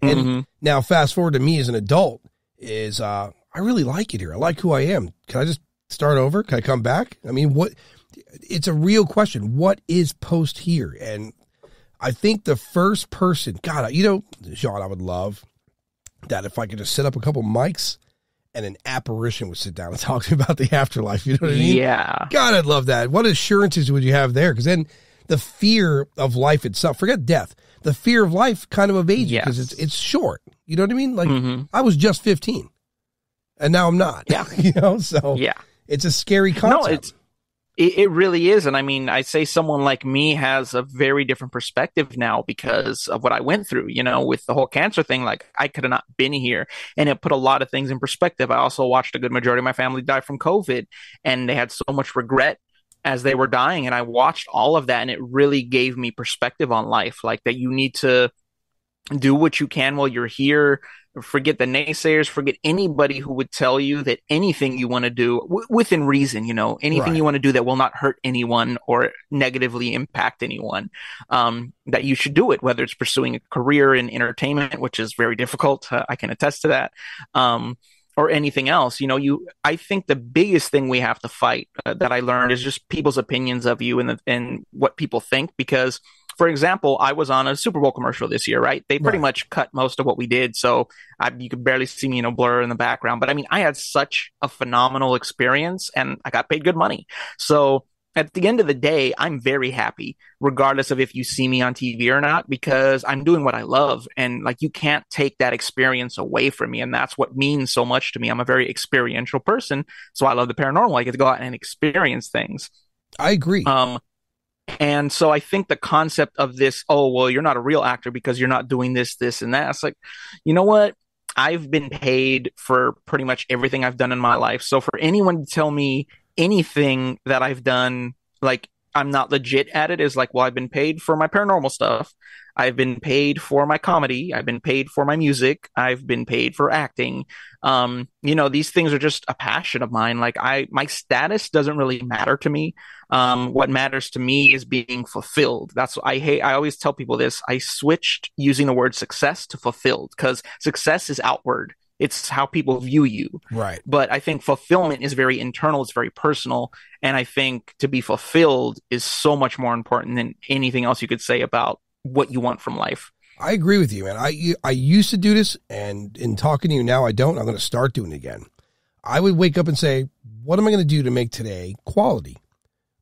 and now fast forward to me as an adult is I really like it here. I like who I am. Can I just start over? Can I come back? it's a real question. What is post here? And I think the first person, God, Sean, I would love that if I could just set up a couple mics and an apparition would sit down and talk to me about the afterlife. You know what I mean? Yeah. God, I'd love that. What assurances would you have there? Because then the fear of life itself, forget death, the fear of life kind of evades you because it's short. You know what I mean? Like I was just 15 and now I'm not. Yeah. So it's a scary concept. No, it really is. And I mean, I say someone like me has a very different perspective now because of what I went through, with the whole cancer thing. Like, I could have not been here, and it put a lot of things in perspective. I also watched a good majority of my family die from COVID, and they had so much regret as they were dying. And I watched all of that, and it really gave me perspective on life, like that you need to do what you can while you're here. Forget the naysayers, forget anybody who would tell you that anything you want to do within reason, anything you want to do that will not hurt anyone or negatively impact anyone, that you should do it, whether it's pursuing a career in entertainment, which is very difficult. I can attest to that. Or anything else, I think the biggest thing we have to fight that I learned is just people's opinions of you and what people think. Because, for example, I was on a Super Bowl commercial this year, right? They pretty much cut most of what we did. So you could barely see me, blur in the background. But I mean, I had such a phenomenal experience and I got paid good money. So at the end of the day, I'm very happy, regardless of if you see me on TV or not, because I'm doing what I love. And like, you can't take that experience away from me. And that's what means so much to me. I'm a very experiential person. So I love the paranormal. I get to go out and experience things. I agree. And so I think the concept of this, oh, well, you're not a real actor because you're not doing this, this, and that. It's like, you know what? I've been paid for pretty much everything I've done in my life. So for anyone to tell me anything that I've done, like I'm not legit at it, is like, well, I've been paid for my paranormal stuff. I've been paid for my comedy. I've been paid for my music. I've been paid for acting. These things are just a passion of mine. Like my status doesn't really matter to me. What matters to me is being fulfilled. That's what I hate. I always tell people this. I switched using the word success to fulfilled because success is outward. It's how people view you. Right. But I think fulfillment is very internal. It's very personal. And I think to be fulfilled is so much more important than anything else you could say about what you want from life. I agree with you, man. I used to do this, and in talking to you now, I don't. I'm going to start doing it again. I would wake up and say, what am I going to do to make today quality?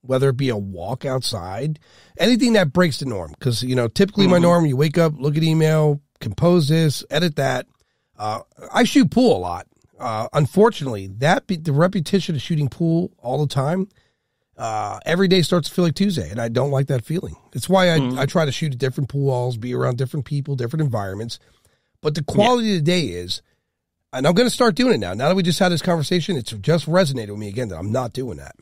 Whether it be a walk outside, anything that breaks the norm. Because, typically my norm, you wake up, look at email, compose this, edit that. I shoot pool a lot. Unfortunately, the repetition of shooting pool all the time, every day starts to feel like Tuesday, and I don't like that feeling. It's why I try to shoot at different pool halls, be around different people, different environments. But the quality of the day is, and I'm going to start doing it now. Now that we just had this conversation, it's just resonated with me again that I'm not doing that.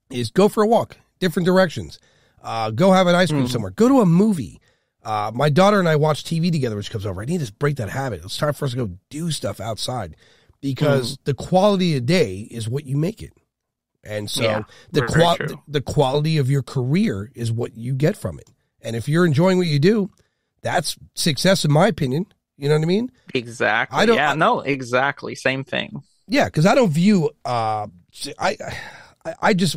Is go for a walk, different directions. Go have an ice cream somewhere. Go to a movie. My daughter and I watch TV together when she comes over. I need to break that habit. It's time for us to go do stuff outside because the quality of the day is what you make it. And so the quality of your career is what you get from it. And if you're enjoying what you do, that's success in my opinion. You know what I mean? Exactly. Exactly. Same thing. Yeah. Cause I don't view, I guess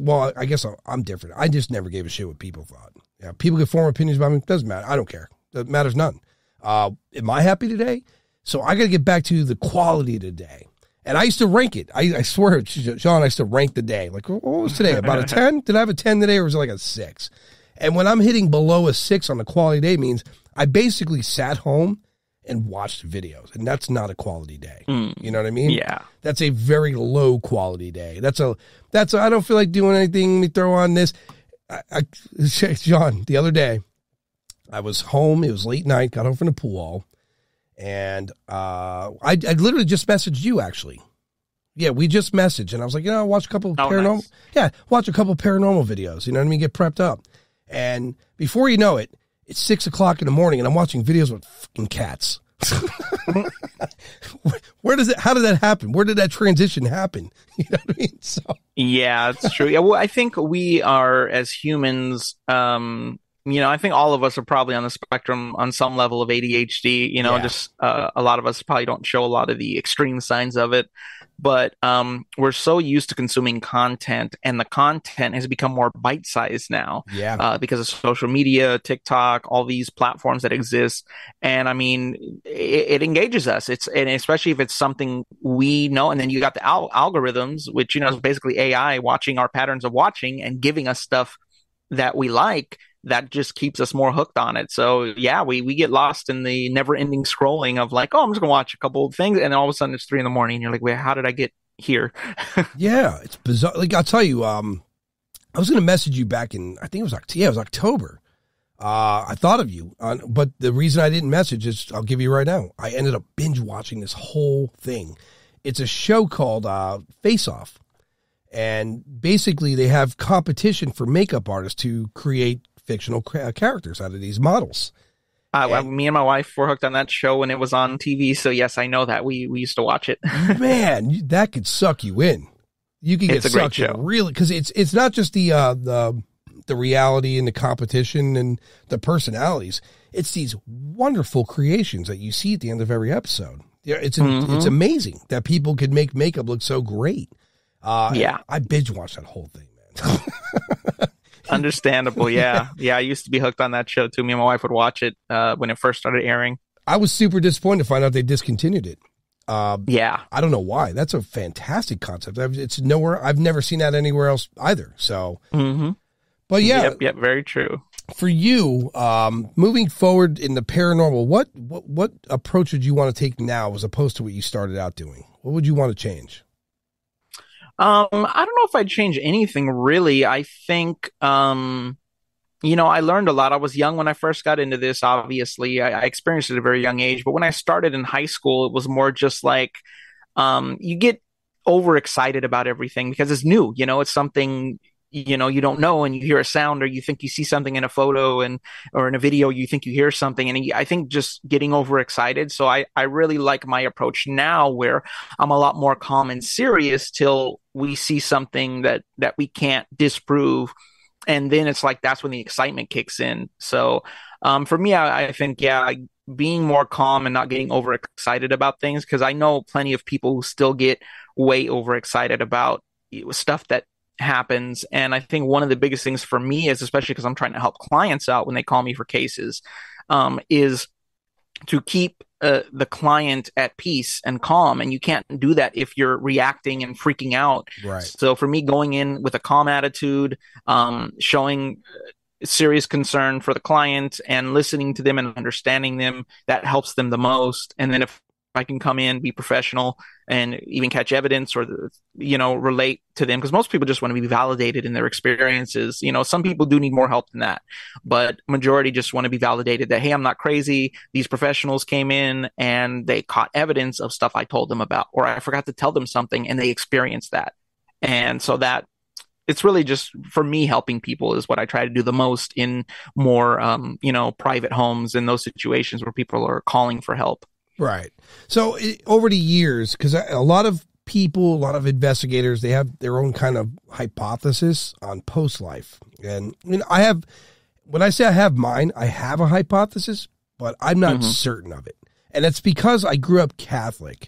I'm different. I just never gave a shit what people thought. Yeah, people can form opinions about me. It doesn't matter. I don't care. It matters none. Am I happy today? So I got to get back to the quality of the day. And I used to rank it. I swear, Sean, I used to rank the day. Like, what was today? About a 10? Did I have a 10 today or was it like a 6? And when I'm hitting below a 6 on the quality day means I basically sat home and watched videos. And that's not a quality day. You know what I mean? Yeah. That's a very low quality day. That's I don't feel like doing anything. Let me throw on this. John, the other day, I was home. It was late night. Got home from the pool hall, and I literally just messaged you. Actually, yeah, we just messaged, and I was like, watch a couple paranormal. Nice. Yeah, watch a couple paranormal videos. You know what I mean? Get prepped up, and before you know it, it's 6 o'clock in the morning, and I'm watching videos with fucking cats. How did that happen? Where did that transition happen? You know what I mean? So yeah, it's true. Yeah, well, I think we are as humans, I think all of us are probably on the spectrum on some level of ADHD. Yeah. Just a lot of us probably don't show a lot of the extreme signs of it. But we're so used to consuming content, and the content has become more bite-sized now Yeah. because of social media, TikTok, all these platforms that exist. And I mean, it engages us. And especially if it's something we know, and then you got the algorithms, which is basically AI watching our patterns of watching and giving us stuff that we like, that just keeps us more hooked on it. So yeah, we get lost in the never ending scrolling of like, oh, I'm just gonna watch a couple of things, and then all of a sudden it's 3 a.m. and you're like, wait, how did I get here? Yeah, it's bizarre. Like, I'll tell you, I was going to message you back in, I think it was October. I thought of you, but the reason I didn't message is, I'll give you right now. I ended up binge watching this whole thing. It's a show called Face Off. And basically they have competition for makeup artists to create fictional characters out of these models. Me and my wife were hooked on that show when it was on TV. So yes, I know that we used to watch it. Man, that could suck you in. You can get sucked in really, because it's not just the reality and the competition and the personalities. It's these wonderful creations that you see at the end of every episode. Yeah, it's amazing that people could make makeup look so great. I binge watched that whole thing, man. Understandable. Yeah. I used to be hooked on that show too. Me and my wife would watch it when it first started airing. I was super disappointed to find out they discontinued it. I don't know why. That's a fantastic concept. It's nowhere. I've never seen that anywhere else either. So, but yeah, yep, very true. For you, moving forward in the paranormal, what approach would you want to take now as opposed to what you started out doing? What would you want to change? I don't know if I'd change anything really. I think, I learned a lot. I was young when I first got into this. Obviously, I experienced it at a very young age. But when I started in high school, it was more just like, you get overexcited about everything because it's new. It's something, you don't know, and you hear a sound, or you think you see something in a photo or in a video, you think you hear something. And I think just getting overexcited. So I really like my approach now, where I'm a lot more calm and serious till we see something that we can't disprove. And then it's like, that's when the excitement kicks in. So for me, I think, being more calm and not getting overexcited about things, because I know plenty of people who still get way overexcited about stuff that happens. And I think one of the biggest things for me is, especially because I'm trying to help clients out when they call me for cases, is to keep the client at peace and calm. And you can't do that if you're reacting and freaking out. Right. So for me, going in with a calm attitude, showing serious concern for the client and listening to them and understanding them, that helps them the most. And then if I can come in, be professional, and even catch evidence or, relate to them, because most people just want to be validated in their experiences. Some people do need more help than that, but majority just want to be validated that, hey, I'm not crazy. These professionals came in and they caught evidence of stuff I told them about, or I forgot to tell them something and they experienced that. And so that it's really just, for me, helping people is what I try to do the most in more, private homes and those situations where people are calling for help. Right. So over the years, because a lot of people, a lot of investigators, they have their own kind of hypothesis on post-life. And when I say I have mine, I have a hypothesis, but I'm not certain of it. And it's because I grew up Catholic,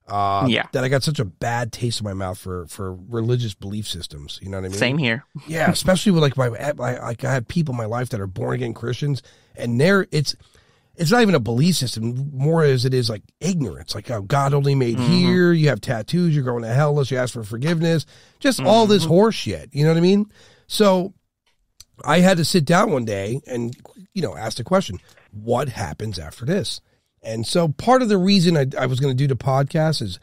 that I got such a bad taste in my mouth for religious belief systems. You know what I mean? Same here. Yeah. Especially with I have people in my life that are born again Christians, and it's not even a belief system, more as it is like ignorance. Like, oh, God only made here. You have tattoos. You're going to hell unless you ask for forgiveness. Just all this horse shit. You know what I mean? So I had to sit down one day and, ask the question, what happens after this? And so part of the reason I was going to do the podcast is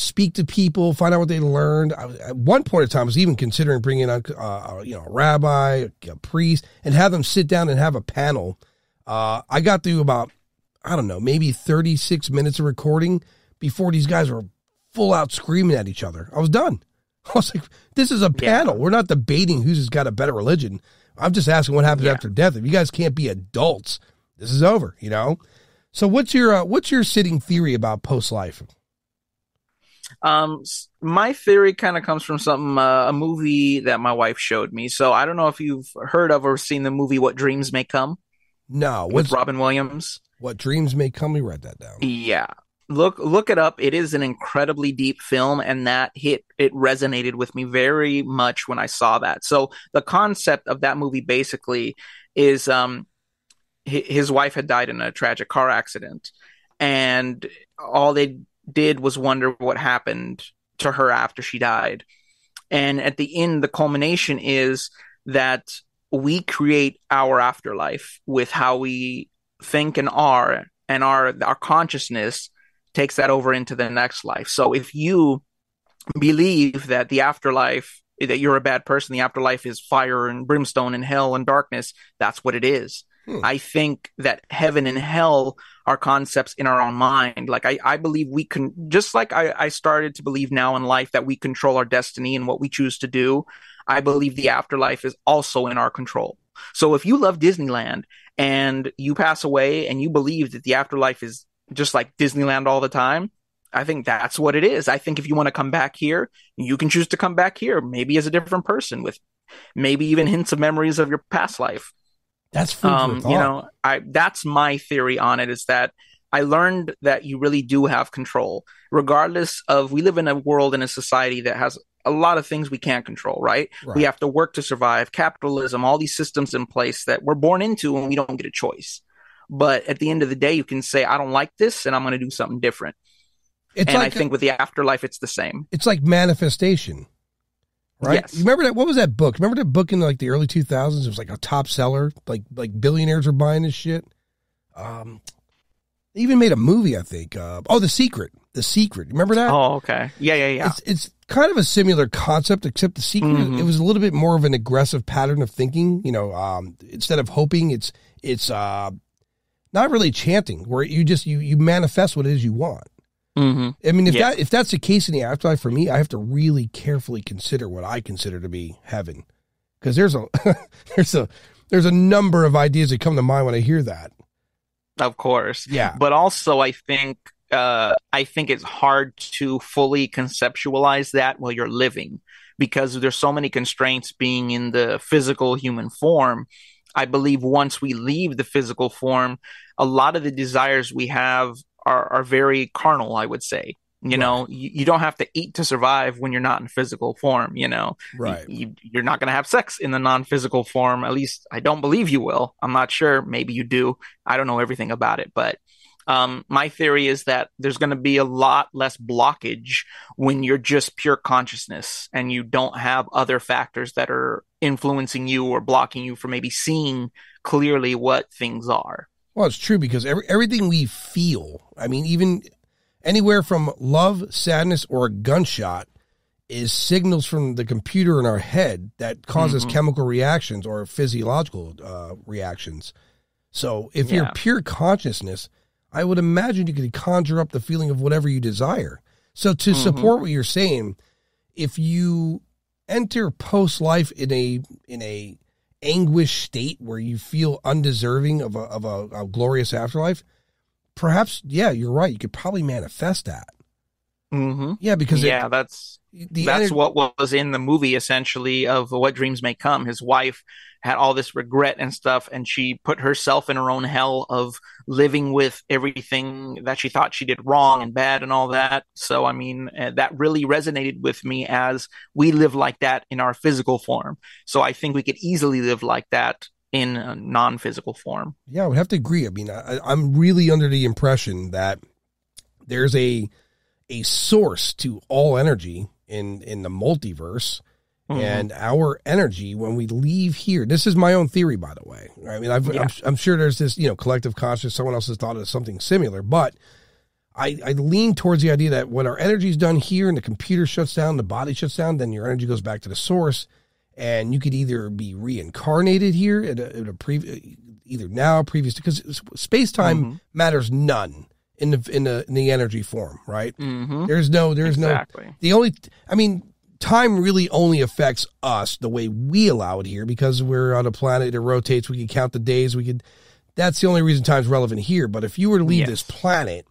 speak to people, find out what they learned. At one point in time, I was even considering bringing on, a rabbi, a priest, and have them sit down and have a panel. I got through about, I don't know, maybe 36 minutes of recording before these guys were full out screaming at each other. I was done. I was like, this is a panel. We're not debating who's got a better religion. I'm just asking what happens after death. If you guys can't be adults, this is over, So what's your sitting theory about post-life? My theory kind of comes from something, a movie that my wife showed me. So I don't know if you've heard of or seen the movie What Dreams May Come No, with Robin Williams. What Dreams May Come? We write that down. Yeah. Look it up. It is an incredibly deep film, and it resonated with me very much when I saw that. So the concept of that movie basically is his wife had died in a tragic car accident, and all they did was wonder what happened to her after she died. And at the end, the culmination is that we create our afterlife with how we think and are, and our consciousness takes that over into the next life. So if you believe that the afterlife, that you're a bad person, the afterlife is fire and brimstone and hell and darkness, that's what it is. I think that heaven and hell are concepts in our own mind. Like I believe we can, just like I started to believe now in life that we control our destiny and what we choose to do. I believe the afterlife is also in our control. So if you love Disneyland and you pass away and you believe that the afterlife is just like Disneyland all the time, I think that's what it is. I think if you want to come back here, you can choose to come back here, maybe as a different person with maybe even hints of memories of your past life. That's food for thought. That's my theory on it, is that I learned that you really do have control, regardless of, we live in a world, in a society that has a lot of things we can't control, right? We have to work to survive, capitalism, all these systems in place that we're born into and we don't get a choice. But at the end of the day, you can say, I don't like this and I'm going to do something different. I think with the afterlife, it's the same. It's like manifestation. Right? Yes. You remember that? What was that book? Remember that book in like the early 2000s? It was like a top seller. Like billionaires were buying this shit. They even made a movie, I think. The Secret. The Secret. Remember that? Oh, okay. Yeah. It's kind of a similar concept, except The Secret, it was a little bit more of an aggressive pattern of thinking. You know, instead of hoping, it's not really chanting, where you manifest what it is you want. I mean, if that's the case in the afterlife, for me, I have to really carefully consider what I consider to be heaven, because there's a number of ideas that come to mind when I hear that. Of course, yeah. But also, I think it's hard to fully conceptualize that while you're living, because there's so many constraints being in the physical human form. I believe once we leave the physical form, a lot of the desires we have are very carnal, I would say. You know, you don't have to eat to survive when you're not in physical form, you know. Right. You're not going to have sex in the non-physical form. At least I don't believe you will. I'm not sure. Maybe you do. I don't know everything about it. But my theory is that there's going to be a lot less blockage when you're just pure consciousness and you don't have other factors that are influencing you or blocking you from maybe seeing clearly what things are. Well, it's true, because everything we feel, I mean, even anywhere from love, sadness, or a gunshot, is signals from the computer in our head that causes chemical reactions or physiological reactions. So if you're pure consciousness, I would imagine you could conjure up the feeling of whatever you desire. So to support what you're saying, if you enter post-life in a anguish state where you feel undeserving of a glorious afterlife, perhaps, you're right. You could probably manifest that. Yeah, because that's what was in the movie, essentially, of What Dreams May Come. His wife had all this regret and stuff, and she put herself in her own hell of living with everything that she thought she did wrong and bad and all that. So, I mean, that really resonated with me, as we live like that in our physical form. So I think we could easily live like that in a non-physical form. Yeah, I would have to agree. I mean, I'm really under the impression that there's a source to all energy in the multiverse. And our energy, when we leave here, this is my own theory, by the way. I mean, I'm sure there's this, collective consciousness. Someone else has thought of something similar, but I lean towards the idea that when our energy is done here and the computer shuts down, the body shuts down, then your energy goes back to the source, and you could either be reincarnated here at a either now, previous, because space time matters none in the energy form, right? There's no time really only affects us the way we allow it here, because we're on a planet that rotates. We can count the days. That's the only reason time's relevant here. But if you were to leave this planet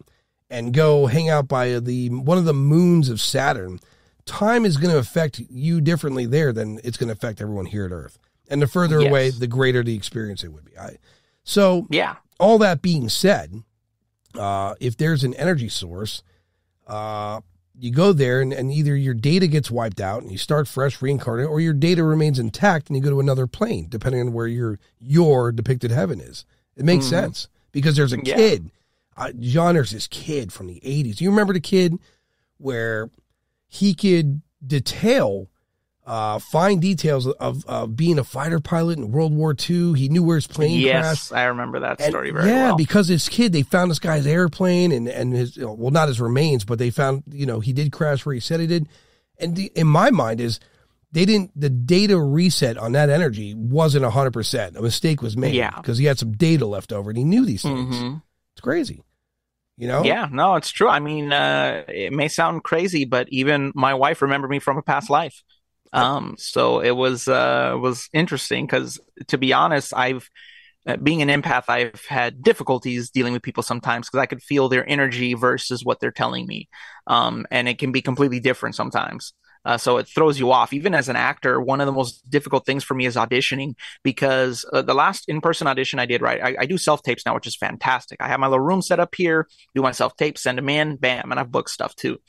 and go hang out by one of the moons of Saturn, time is going to affect you differently there than it's going to affect everyone here at Earth. And the further away, the greater the experience it would be. So all that being said, if there's an energy source, you go there and either your data gets wiped out and you start fresh, reincarnated, or your data remains intact and you go to another plane, depending on where your depicted heaven is. It makes sense because there's a kid. John, there's this kid from the 80s. You remember the kid where he could fine details of being a fighter pilot in World War II. He knew where his plane crashed. Yes, I remember that story very well. Yeah, because this kid, they found this guy's airplane and his, well, not his remains, but they found, he did crash where he said he did. And in my mind is the data reset on that energy wasn't 100%. A mistake was made because he had some data left over and he knew these things. It's crazy. Yeah, no, it's true. I mean, it may sound crazy, but even my wife remembered me from a past life. So it was interesting because, to be honest, being an empath, I've had difficulties dealing with people sometimes because I could feel their energy versus what they're telling me. And it can be completely different sometimes. So it throws you off. Even as an actor, one of the most difficult things for me is auditioning because the last in-person audition I did, I do self-tapes now, which is fantastic. I have my little room set up here, do my self-tapes, send them in, bam, and I've booked stuff too.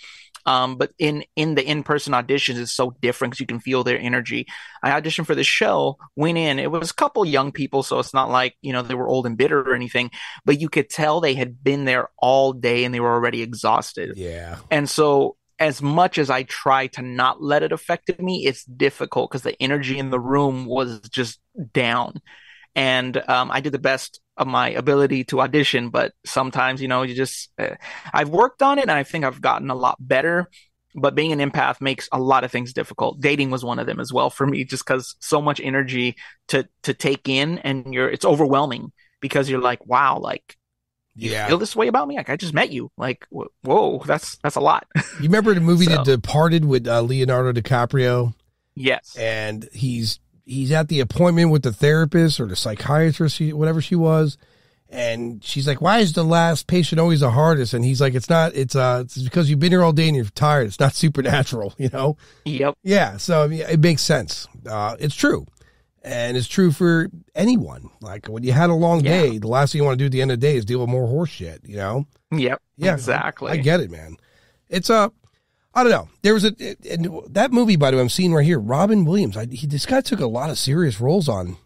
But in the in-person auditions, it's so different because you can feel their energy. I auditioned for this show, went in. It was a couple young people, so it's not like, they were old and bitter or anything, but you could tell they had been there all day and they were already exhausted. Yeah. And so as much as I try to not let it affect me, it's difficult because the energy in the room was just down. And I did the best of my ability to audition, but sometimes, you just, I've worked on it and I think I've gotten a lot better, but being an empath makes a lot of things difficult. Dating was one of them as well for me, just because so much energy to take in and it's overwhelming because you're like, wow, like, you feel this way about me? Like, I just met you. Like, whoa, that's a lot. You remember the movie The Departed with Leonardo DiCaprio? Yes. And he's at the appointment with the therapist or the psychiatrist, whatever she was. And she's like, why is the last patient always the hardest? And he's like, it's because you've been here all day and you're tired. It's not supernatural, Yep. Yeah. So I mean, it makes sense. It's true. And it's true for anyone. Like when you had a long day, the last thing you want to do at the end of the day is deal with more horse shit, Yep. Yeah, exactly. I get it, man. It's I don't know. There was that movie, by the way, I'm seeing right here, Robin Williams. This guy took a lot of serious roles on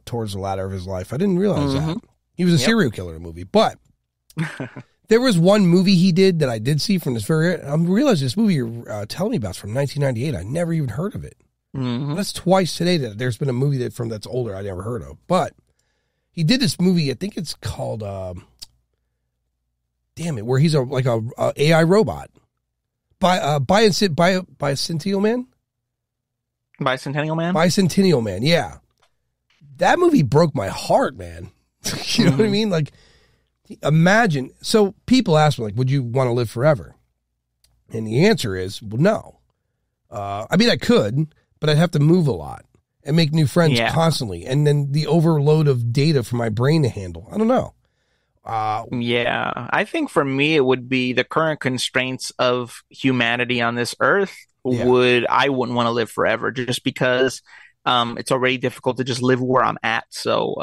towards the latter of his life. I didn't realize that. He was a serial killer in a movie. But there was one movie he did that I did see from this I realized this movie you're telling me about is from 1998. I never even heard of it. That's twice today that there's been a movie that's older I never heard of. But he did this movie, I think it's called where he's a AI robot. Bicentennial Man? Bicentennial Man? Bicentennial Man, yeah. That movie broke my heart, man. You know what I mean? Like, imagine. So people ask me, like, would you want to live forever? And the answer is, well, no. I mean, I could, but I'd have to move a lot and make new friends constantly. And then the overload of data for my brain to handle. I don't know. I think for me, it would be the current constraints of humanity on this earth. I wouldn't want to live forever just because it's already difficult to just live where I'm at. So,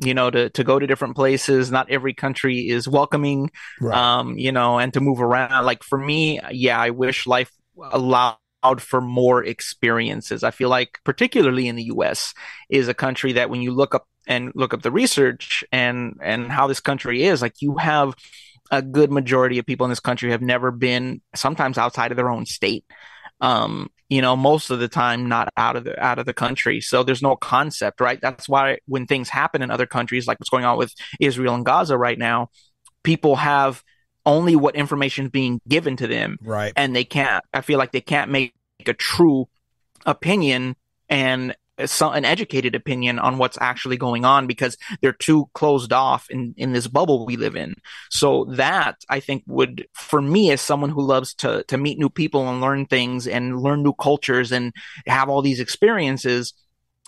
to go to different places, not every country is welcoming, and to move around. Like for me, I wish life allowed for more experiences. I feel like particularly in the US is a country that when you look up the research and how this country is, like you have a good majority of people in this country have never been sometimes outside of their own state. Most of the time not out of the country. So there's no concept, right? That's why when things happen in other countries, like what's going on with Israel and Gaza right now, people have only what information is being given to them. Right. And I feel like they can't make a true opinion and an educated opinion on what's actually going on because they're too closed off in this bubble we live in. So that I think would, for me as someone who loves to meet new people and learn things and learn new cultures and have all these experiences,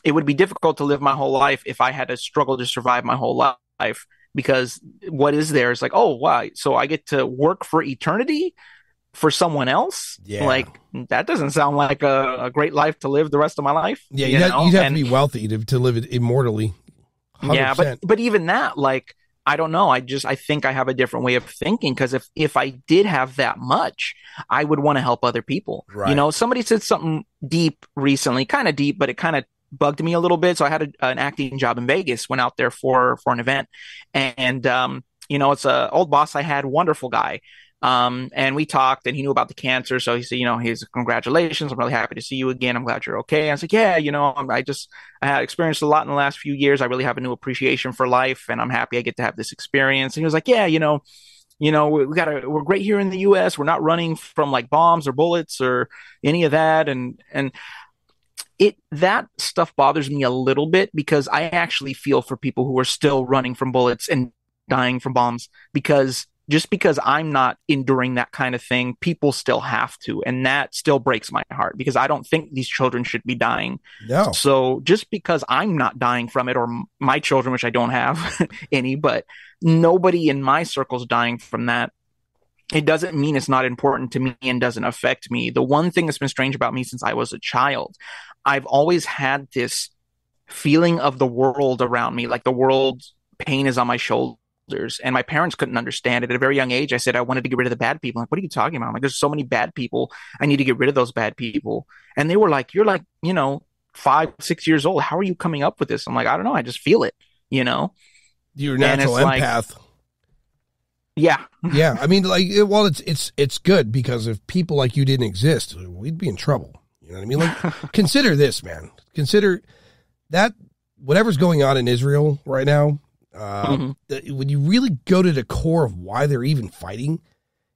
it would be difficult to live my whole life if I had to struggle to survive my whole life because what is there is like, oh, wow, so I get to work for eternity for someone else? Yeah. Like, that doesn't sound like a great life to live the rest of my life. Yeah, you'd have to be wealthy to live it immortally. 100%. Yeah, but even that, like, I don't know. I think I have a different way of thinking, because if I did have that much, I would want to help other people. Right. You know, somebody said something deep recently, kind of deep, but it kind of bugged me a little bit. So I had an acting job in Vegas, went out there for an event, and you know, it's a old boss I had, wonderful guy. And we talked, and he knew about the cancer. So he said, you know, he's congratulations. I'm really happy to see you again. I'm glad you're okay. I was like, yeah, you know, I had experienced a lot in the last few years. I really have a new appreciation for life, and I'm happy I get to have this experience. And he was like, yeah, we're great here in the US. We're not running from like bombs or bullets or any of that. And that stuff bothers me a little bit, because I actually feel for people who are still running from bullets and dying from bombs, because just because I'm not enduring that kind of thing, people still have to. And that still breaks my heart, because I don't think these children should be dying. No. So just because I'm not dying from it, or my children, which I don't have any, but nobody in my circle's dying from that, it doesn't mean it's not important to me and doesn't affect me. The one thing that's been strange about me since I was a child, I've always had this feeling of the world around me, like the world's pain is on my shoulders. And my parents couldn't understand it. At a very young age, I said I wanted to get rid of the bad people. I'm like, what are you talking about? I'm like, there's so many bad people. I need to get rid of those bad people. And they were like, you're like, 5, 6 years old. How are you coming up with this? I'm like, I don't know. I just feel it, You're a natural empath. Like, yeah. Yeah. I mean, like, well, it's good, because if people like you didn't exist, we'd be in trouble. You know what I mean? Like, consider this, man. Consider that whatever's going on in Israel right now, when you really go to the core of why they're even fighting,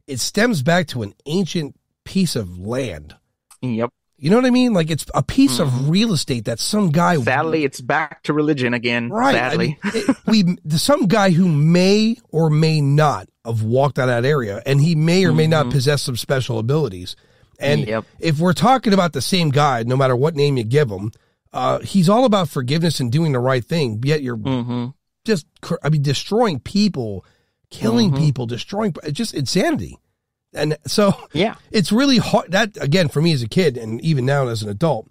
it stems back to an ancient piece of land. Yep. You know what I mean? Like, it's a piece of real estate that some guy... Sadly, it's back to religion again. Right. Sadly. I mean, some guy who may or may not have walked out of that area, and he may or may not possess some special abilities. And if we're talking about the same guy, no matter what name you give him, he's all about forgiveness and doing the right thing. Yet you're destroying people, killing people, destroying, just insanity. And so it's really hard. That, again, for me as a kid, and even now as an adult,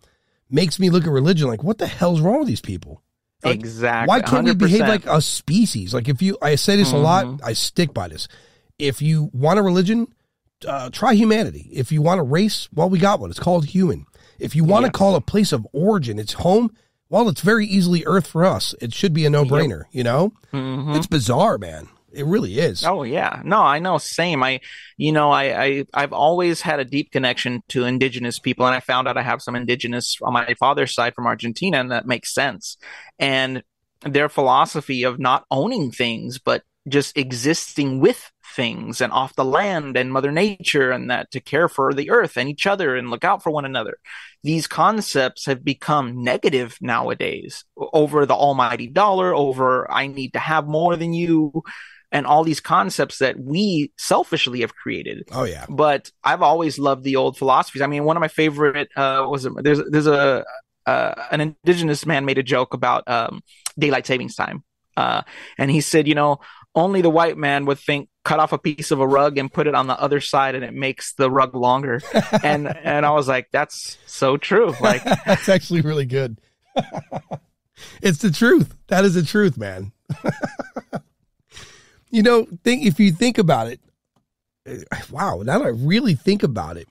makes me look at religion like, what the hell's wrong with these people? Like, exactly. Why can't 100%. we behave like a species? Like, I say this a lot, I stick by this. If you want a religion, try humanity. If you want a race, well, we got one. It's called human. If you want to call a place of origin its home, well, it's very easily Earth for us. It should be a no-brainer, It's bizarre, man. It really is. Oh, yeah. No, I know. Same. I've always had a deep connection to indigenous people, and I found out I have some indigenous on my father's side from Argentina, and that makes sense. And their philosophy of not owning things, but just existing with things and off the land and Mother Nature, and that to care for the earth and each other and look out for one another. These concepts have become negative nowadays, over the almighty dollar, over I need to have more than you, and all these concepts that we selfishly have created. Oh, yeah. But I've always loved the old philosophies. I mean, one of my favorite there's an indigenous man made a joke about daylight savings time. And he said, only the white man would think cut off a piece of a rug and put it on the other side, and it makes the rug longer. and I was like, that's so true. Like, that's actually really good. It's the truth. That is the truth, man. If you think about it, wow, now that I really think about it,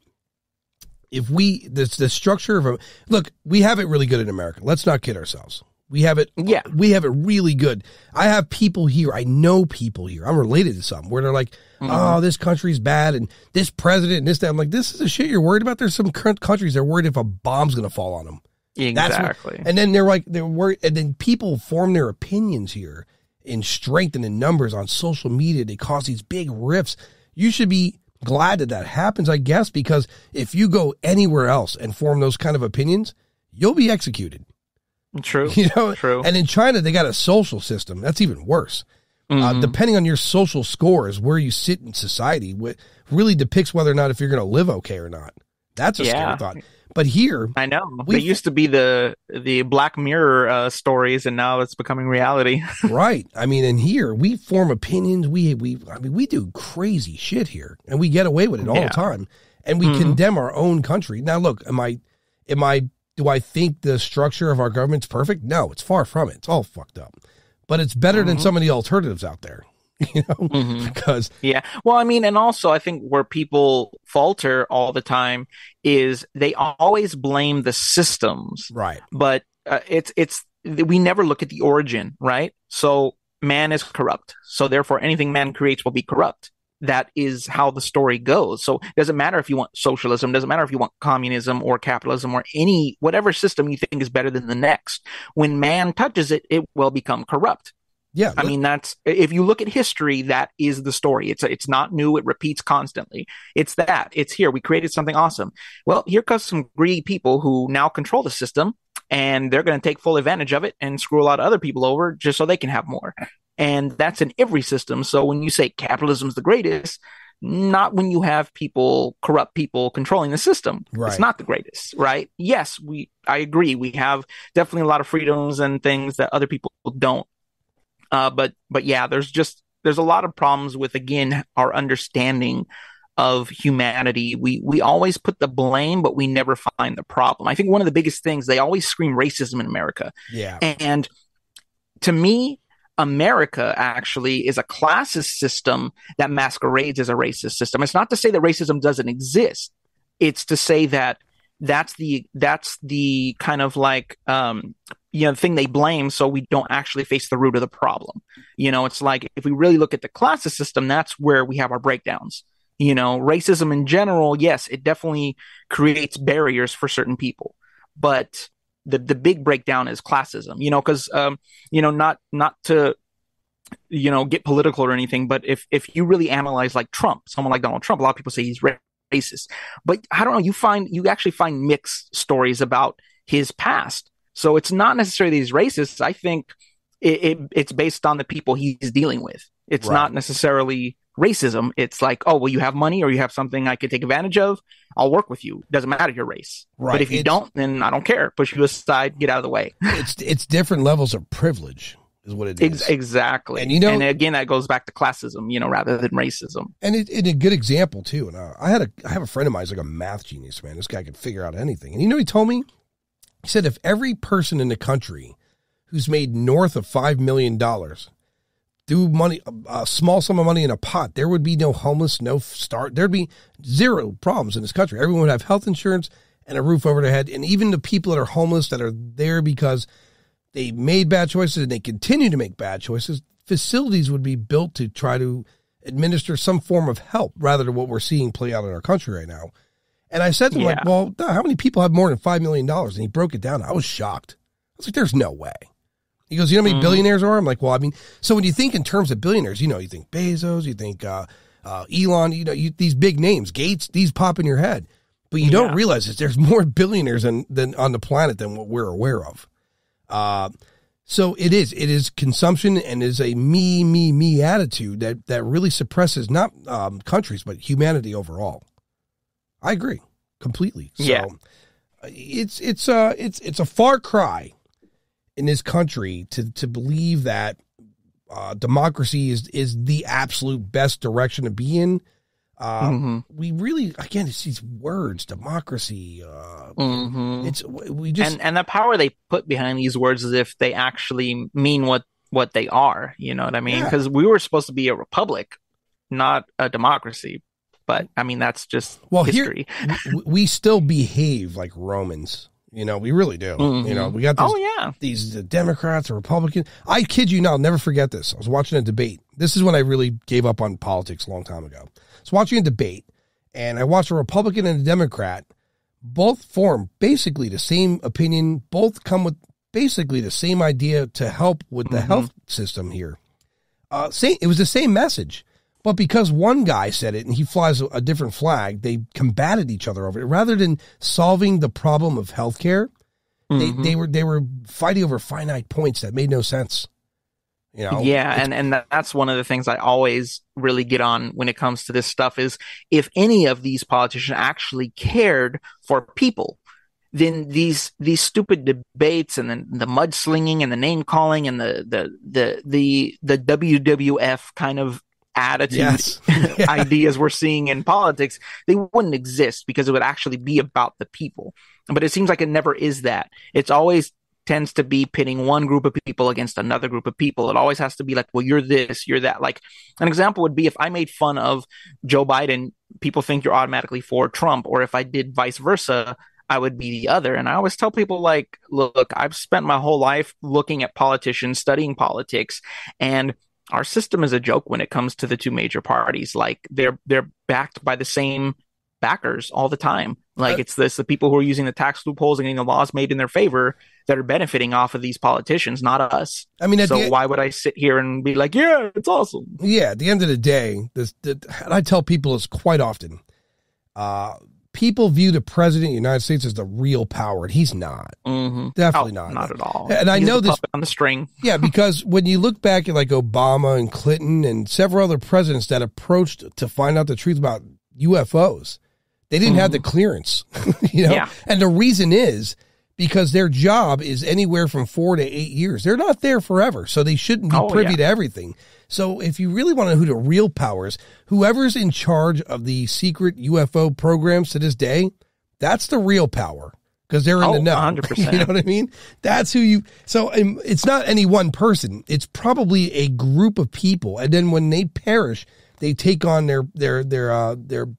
if the structure of look, we have it really good in America. Let's not kid ourselves. We have it. Yeah. We have it really good. I have people here. I know people here. I'm related to some where they're like, oh, this country's bad, and this president and this, that. I'm like, this is the shit you're worried about. There's some countries they're worried if a bomb's going to fall on them. Exactly. And then they're worried. And then people form their opinions here in strength and in numbers on social media. They cause these big rifts. You should be glad that happens, I guess, because if you go anywhere else and form those kind of opinions, you'll be executed. True. True. And in China, they got a social system. That's even worse. Depending on your social scores, where you sit in society, really depicts whether or not if you're going to live okay or not. That's a scary thought. But here, I know. They used to be the Black Mirror stories, and now it's becoming reality. right. I mean, and here we form opinions. I mean, we do crazy shit here, and we get away with it all the time. And we condemn our own country. Now, look, do I think the structure of our government's perfect? No, it's far from it. It's all fucked up. But it's better than some of the alternatives out there. You know, because well, I mean, and also I think where people falter all the time is they always blame the systems, right? But it's we never look at the origin, right? So man is corrupt, so therefore anything man creates will be corrupt. That is how the story goes. So it doesn't matter if you want socialism, doesn't matter if you want communism or capitalism or whatever system you think is better than the next. When man touches it, it will become corrupt. Yeah, I mean, that's, if you look at history, that is the story. It's not new. It repeats constantly. It's here. We created something awesome. Well, here comes some greedy people who now control the system, and they're going to take full advantage of it and screw a lot of other people over just so they can have more. And that's in every system. So when you say capitalism's the greatest, not when you have corrupt people controlling the system. Right. It's not the greatest, right? Yes, I agree. We have definitely a lot of freedoms and things that other people don't. But yeah, there's a lot of problems with, again, our understanding of humanity. We always put the blame, but we never find the problem. I think one of the biggest things, they always scream racism in America. Yeah. And to me, America actually is a classist system that masquerades as a racist system. It's not to say that racism doesn't exist. It's to say that that's the kind of like, thing they blame, so we don't actually face the root of the problem. It's like, if we really look at the classist system, that's where we have our breakdowns. Racism in general, yes, it definitely creates barriers for certain people, but the big breakdown is classism. Because not to get political or anything, but if you really analyze like someone like Donald Trump, a lot of people say he's racist, but I don't know. You actually find mixed stories about his past. So it's not necessarily that he's racist. I think it's based on the people he's dealing with. It's not necessarily racism. It's like, oh, well, you have money or you have something I could take advantage of. I'll work with you. Doesn't matter your race. Right. But if you don't, then I don't care. Push you aside. Get out of the way. It's different levels of privilege is what it is. Exactly. And again, that goes back to classism, rather than racism. And a good example too. And I have a friend of mine who's like a math genius, man. This guy could figure out anything. And he told me, he said, if every person in the country who's made north of $5 million threw money, a small sum of money in a pot, there would be no homeless, there'd be zero problems in this country. Everyone would have health insurance and a roof over their head. And even the people that are homeless that are there because they made bad choices and they continue to make bad choices, facilities would be built to try to administer some form of help rather than what we're seeing play out in our country right now. And I said to him, like, well, how many people have more than $5 million? And he broke it down. I was shocked. I was like, there's no way. He goes, you know how many billionaires are? I'm like, well, I mean, so when you think in terms of billionaires, you think Bezos, you think Elon, these big names, Gates, these pop in your head. But you don't realize that there's more billionaires than on the planet than what we're aware of. So it is consumption and is a me attitude that really suppresses not countries, but humanity overall. I agree completely. So it's a far cry in this country to believe that democracy is the absolute best direction to be in. We really, again, it's these words, democracy. It's we just and the power they put behind these words as if they actually mean what they are. You know what I mean? Because we were supposed to be a republic, not a democracy. But I mean, that's just history. Here, we still behave like Romans. We really do. We got these Democrats or Republicans. I kid you not, I'll never forget this. I was watching a debate. This is when I really gave up on politics a long time ago. I was watching a debate, and I watched a Republican and a Democrat. Both form basically the same opinion. Both come with basically the same idea to help with the health system here. It was the same message. But because one guy said it and he flies a different flag, they combated each other over it. Rather than solving the problem of healthcare, they were fighting over finite points that made no sense. And that's one of the things I always really get on when it comes to this stuff is if any of these politicians actually cared for people, then these stupid debates and then the mudslinging and the name calling and the WWF kind of attitude Yes. ideas we're seeing in politics, they wouldn't exist because it would actually be about the people. But it seems like it never is that. It's always tends to be pitting one group of people against another group of people. It always has to be like, well, you're this, you're that. Like an example would be if I made fun of Joe Biden, people think you're automatically for Trump, or if I did vice versa, I would be the other. And I always tell people, like, look, I've spent my whole life looking at politicians, studying politics, and our system is a joke when it comes to the two major parties. Like they're backed by the same backers all the time. Like it's the people who are using the tax loopholes and getting the laws made in their favor that are benefiting off of these politicians, not us. I mean, so why would I sit here and be like, yeah, it's awesome? Yeah, at the end of the day, and I tell people this quite often, people view the president of the United States as the real power, and he's not. Mm-hmm. Definitely not. Not at all. And I know this on the string. Yeah, because when you look back at like Obama and Clinton and several other presidents that approached to find out the truth about UFOs, they didn't have the clearance, Yeah. And the reason is because their job is anywhere from 4 to 8 years. They're not there forever, so they shouldn't be privy to everything. So if you really want to know who the real power is, whoever's in charge of the secret UFO programs to this day, that's the real power because they're in the know. 100%. You know what I mean? That's who you. So it's not any one person. It's probably a group of people, and then when they perish, they take on their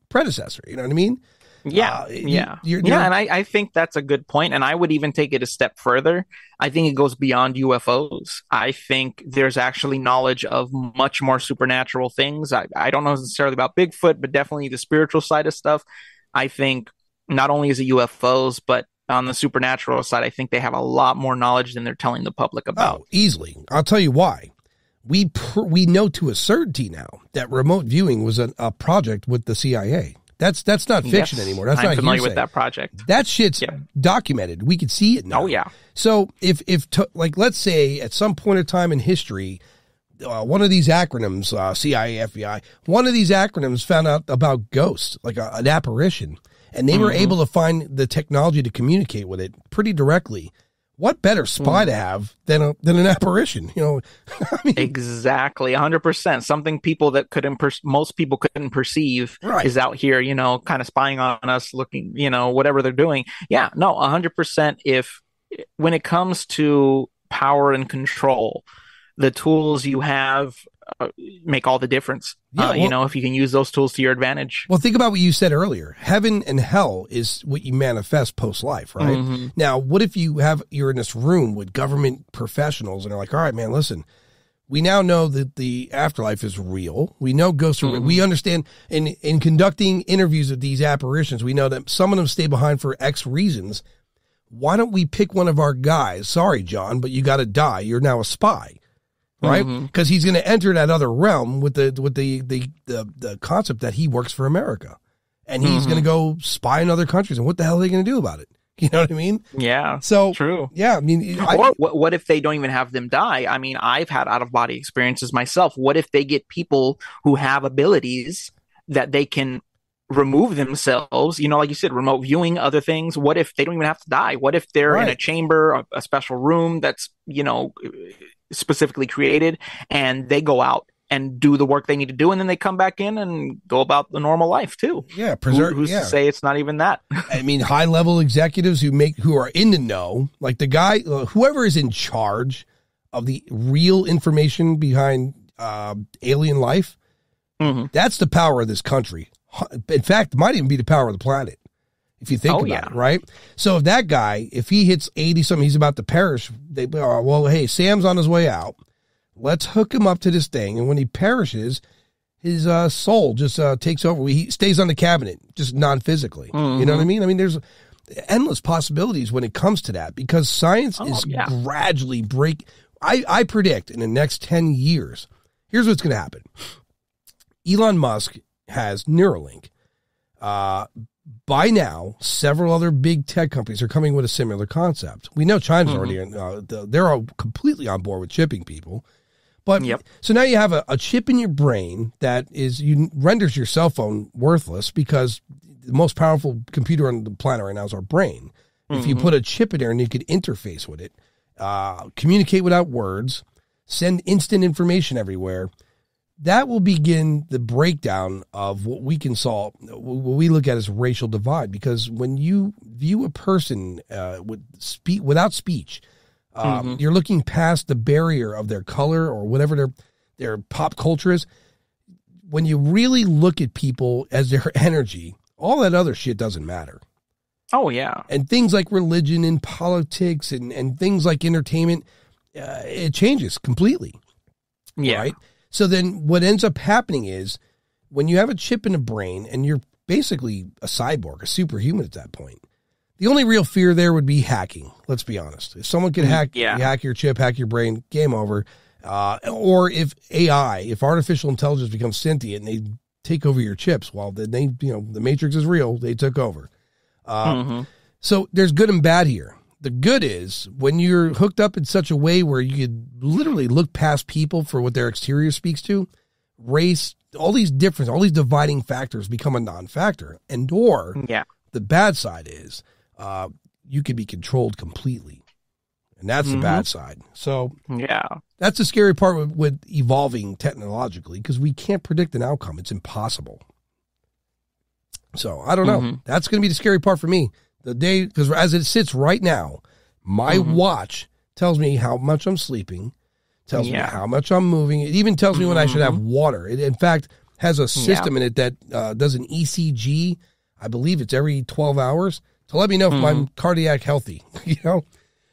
predecessor. You know what I mean? Yeah, and I think that's a good point, and I would even take it a step further. I think it goes beyond UFOs. I think there's actually knowledge of much more supernatural things. I don't know necessarily about Bigfoot, but definitely the spiritual side of stuff. I think not only is it UFOs, but on the supernatural side, I think they have a lot more knowledge than they're telling the public about. Oh, easily. I'll tell you why. We know to a certainty now that remote viewing was a project with the CIA. That's not fiction anymore. That's I'm not familiar hearsay. with that project. That shit's documented. We could see it now. Oh yeah. So if like let's say at some point in time in history, one of these acronyms, CIA, FBI, one of these acronyms found out about ghosts, like an apparition, and they were able to find the technology to communicate with it pretty directly. What better spy to have than an apparition? I mean, exactly, 100%. Something people that most people couldn't perceive is out here, kind of spying on us, looking, whatever they're doing. Yeah, no, 100%. When it comes to power and control, the tools you have make all the difference. If you can use those tools to your advantage. Well, think about what you said earlier. Heaven and hell is what you manifest post-life, right? Mm-hmm. Now, what if you're in this room with government professionals and they're like, all right, man, listen, we now know that the afterlife is real. We know ghosts are real. We understand in conducting interviews of these apparitions, we know that some of them stay behind for X reasons. Why don't we pick one of our guys? Sorry, John, but you got to die. You're now a spy. Right, because he's going to enter that other realm with the concept that he works for America, and he's going to go spy in other countries. And what the hell are they going to do about it? You know what I mean? Yeah. So true. Yeah, I mean, or what if they don't even have them die? I mean, I've had out of body experiences myself. What if they get people who have abilities that they can remove themselves? Like you said, remote viewing, other things. What if they don't even have to die? What if they're in a chamber, a special room that's specifically created, and they go out and do the work they need to do, and then they come back in and go about the normal life too. Yeah, who's to say it's not even that? I mean, high level executives who are in the know, like the guy, whoever is in charge of the real information behind alien life. That's the power of this country. In fact, it might even be the power of the planet. If you think about it, right? So if that guy, if he hits 80 something, he's about to perish. Hey, Sam's on his way out. Let's hook him up to this thing. And when he perishes, his soul just takes over. He stays on the cabinet, just non-physically. You know what I mean? I mean, there's endless possibilities when it comes to that because science is gradually I predict in the next 10 years, here's what's going to happen. Elon Musk has Neuralink. By now, several other big tech companies are coming with a similar concept. We know China's already they're all completely on board with chipping people. But so now you have a chip in your brain that renders your cell phone worthless because the most powerful computer on the planet right now is our brain. If you put a chip in there and you could interface with it, communicate without words, send instant information everywhere, that will begin the breakdown of what we can solve, what we look at as racial divide. Because when you view a person without speech, you're looking past the barrier of their color or whatever their pop culture is. When you really look at people as their energy, all that other shit doesn't matter. Oh, yeah. And things like religion and politics and things like entertainment, it changes completely. Yeah. Right? So then what ends up happening is when you have a chip in the brain and you're basically a cyborg, a superhuman at that point, the only real fear there would be hacking. Let's be honest. If someone could hack your chip, hack your brain, game over. Or if if artificial intelligence becomes sentient and they take over your chips, well, then the Matrix is real. They took over. So there's good and bad here. The good is when you're hooked up in such a way where you could literally look past people for what their exterior speaks to, race, all these dividing factors become a non-factor. The bad side is you could be controlled completely. And that's the bad side. So that's the scary part with evolving technologically, because we can't predict an outcome. It's impossible. So I don't know. That's going to be the scary part for me. The day, because as it sits right now, my watch tells me how much I'm sleeping, tells me how much I'm moving. It even tells me when I should have water. It, in fact, has a system in it that does an ECG. I believe it's every 12 hours to let me know if I'm cardiac healthy,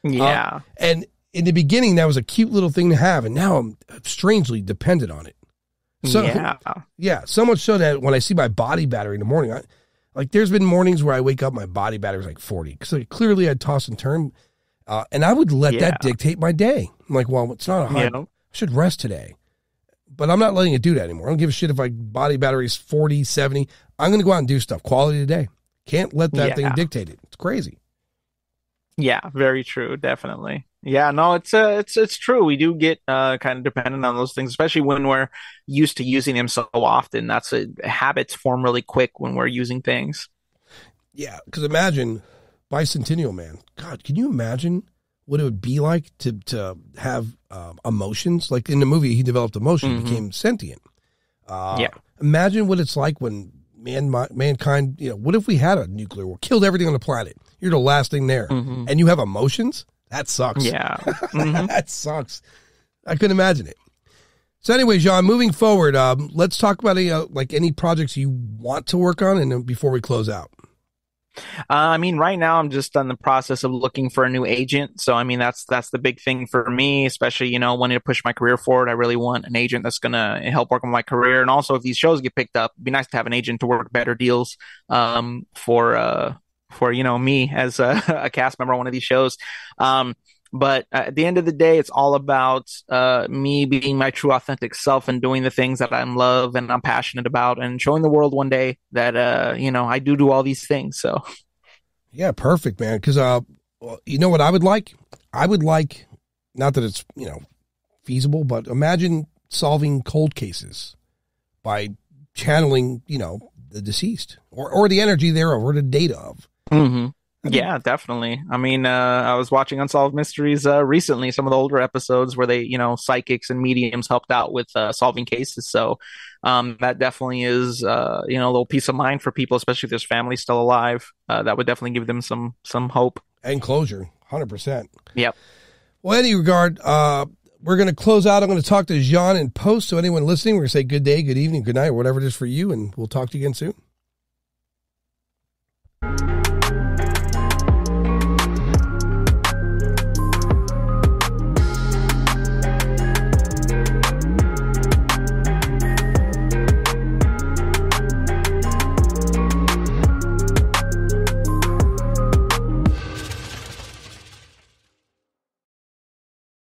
Yeah. And in the beginning, that was a cute little thing to have, and now I'm strangely dependent on it. So, so much so that when I see my body battery in the morning, there's been mornings where I wake up, my body battery is like 40, because clearly I'd toss and turn, and I would let that dictate my day. I'm like, well, it's not a hard, I should rest today, but I'm not letting it do that anymore. I don't give a shit if my body battery is 40, 70. I'm going to go out and do stuff, quality of the day. Can't let that thing dictate it. It's crazy. Yeah, very true. Definitely. Yeah, no, it's true. We do get kind of dependent on those things, especially when we're used to using them so often. That's habits form really quick when we're using things. Yeah, because imagine Bicentennial Man. God, can you imagine what it would be like to have emotions? Like in the movie, he developed emotion, became sentient. Imagine what it's like when mankind, what if we had a nuclear war, killed everything on the planet? You're the last thing there, and you have emotions? That sucks. Yeah. That sucks. I couldn't imagine it. So anyway, Jean, moving forward, let's talk about any projects you want to work on, and before we close out. Right now I'm just in the process of looking for a new agent. So, that's the big thing for me, especially, wanting to push my career forward. I really want an agent that's going to help work on my career. And also if these shows get picked up, it'd be nice to have an agent to work better deals, for me as a cast member on one of these shows. But at the end of the day, it's all about me being my true authentic self and doing the things that I love and I'm passionate about, and showing the world one day that I do all these things. So yeah, perfect, man. Because you know what I would like? I would like, not that it's feasible, but imagine solving cold cases by channeling the deceased or the energy thereof or the data of. Yeah, definitely. I was watching Unsolved Mysteries recently, some of the older episodes where they, psychics and mediums helped out with solving cases. So that definitely is, a little peace of mind for people, especially if there's family still alive. That would definitely give them some hope. And closure, 100%. Yep. Well, in any regard, we're going to close out. I'm going to talk to Jean in post. So anyone listening, we're going to say good day, good evening, good night, or whatever it is for you. And we'll talk to you again soon.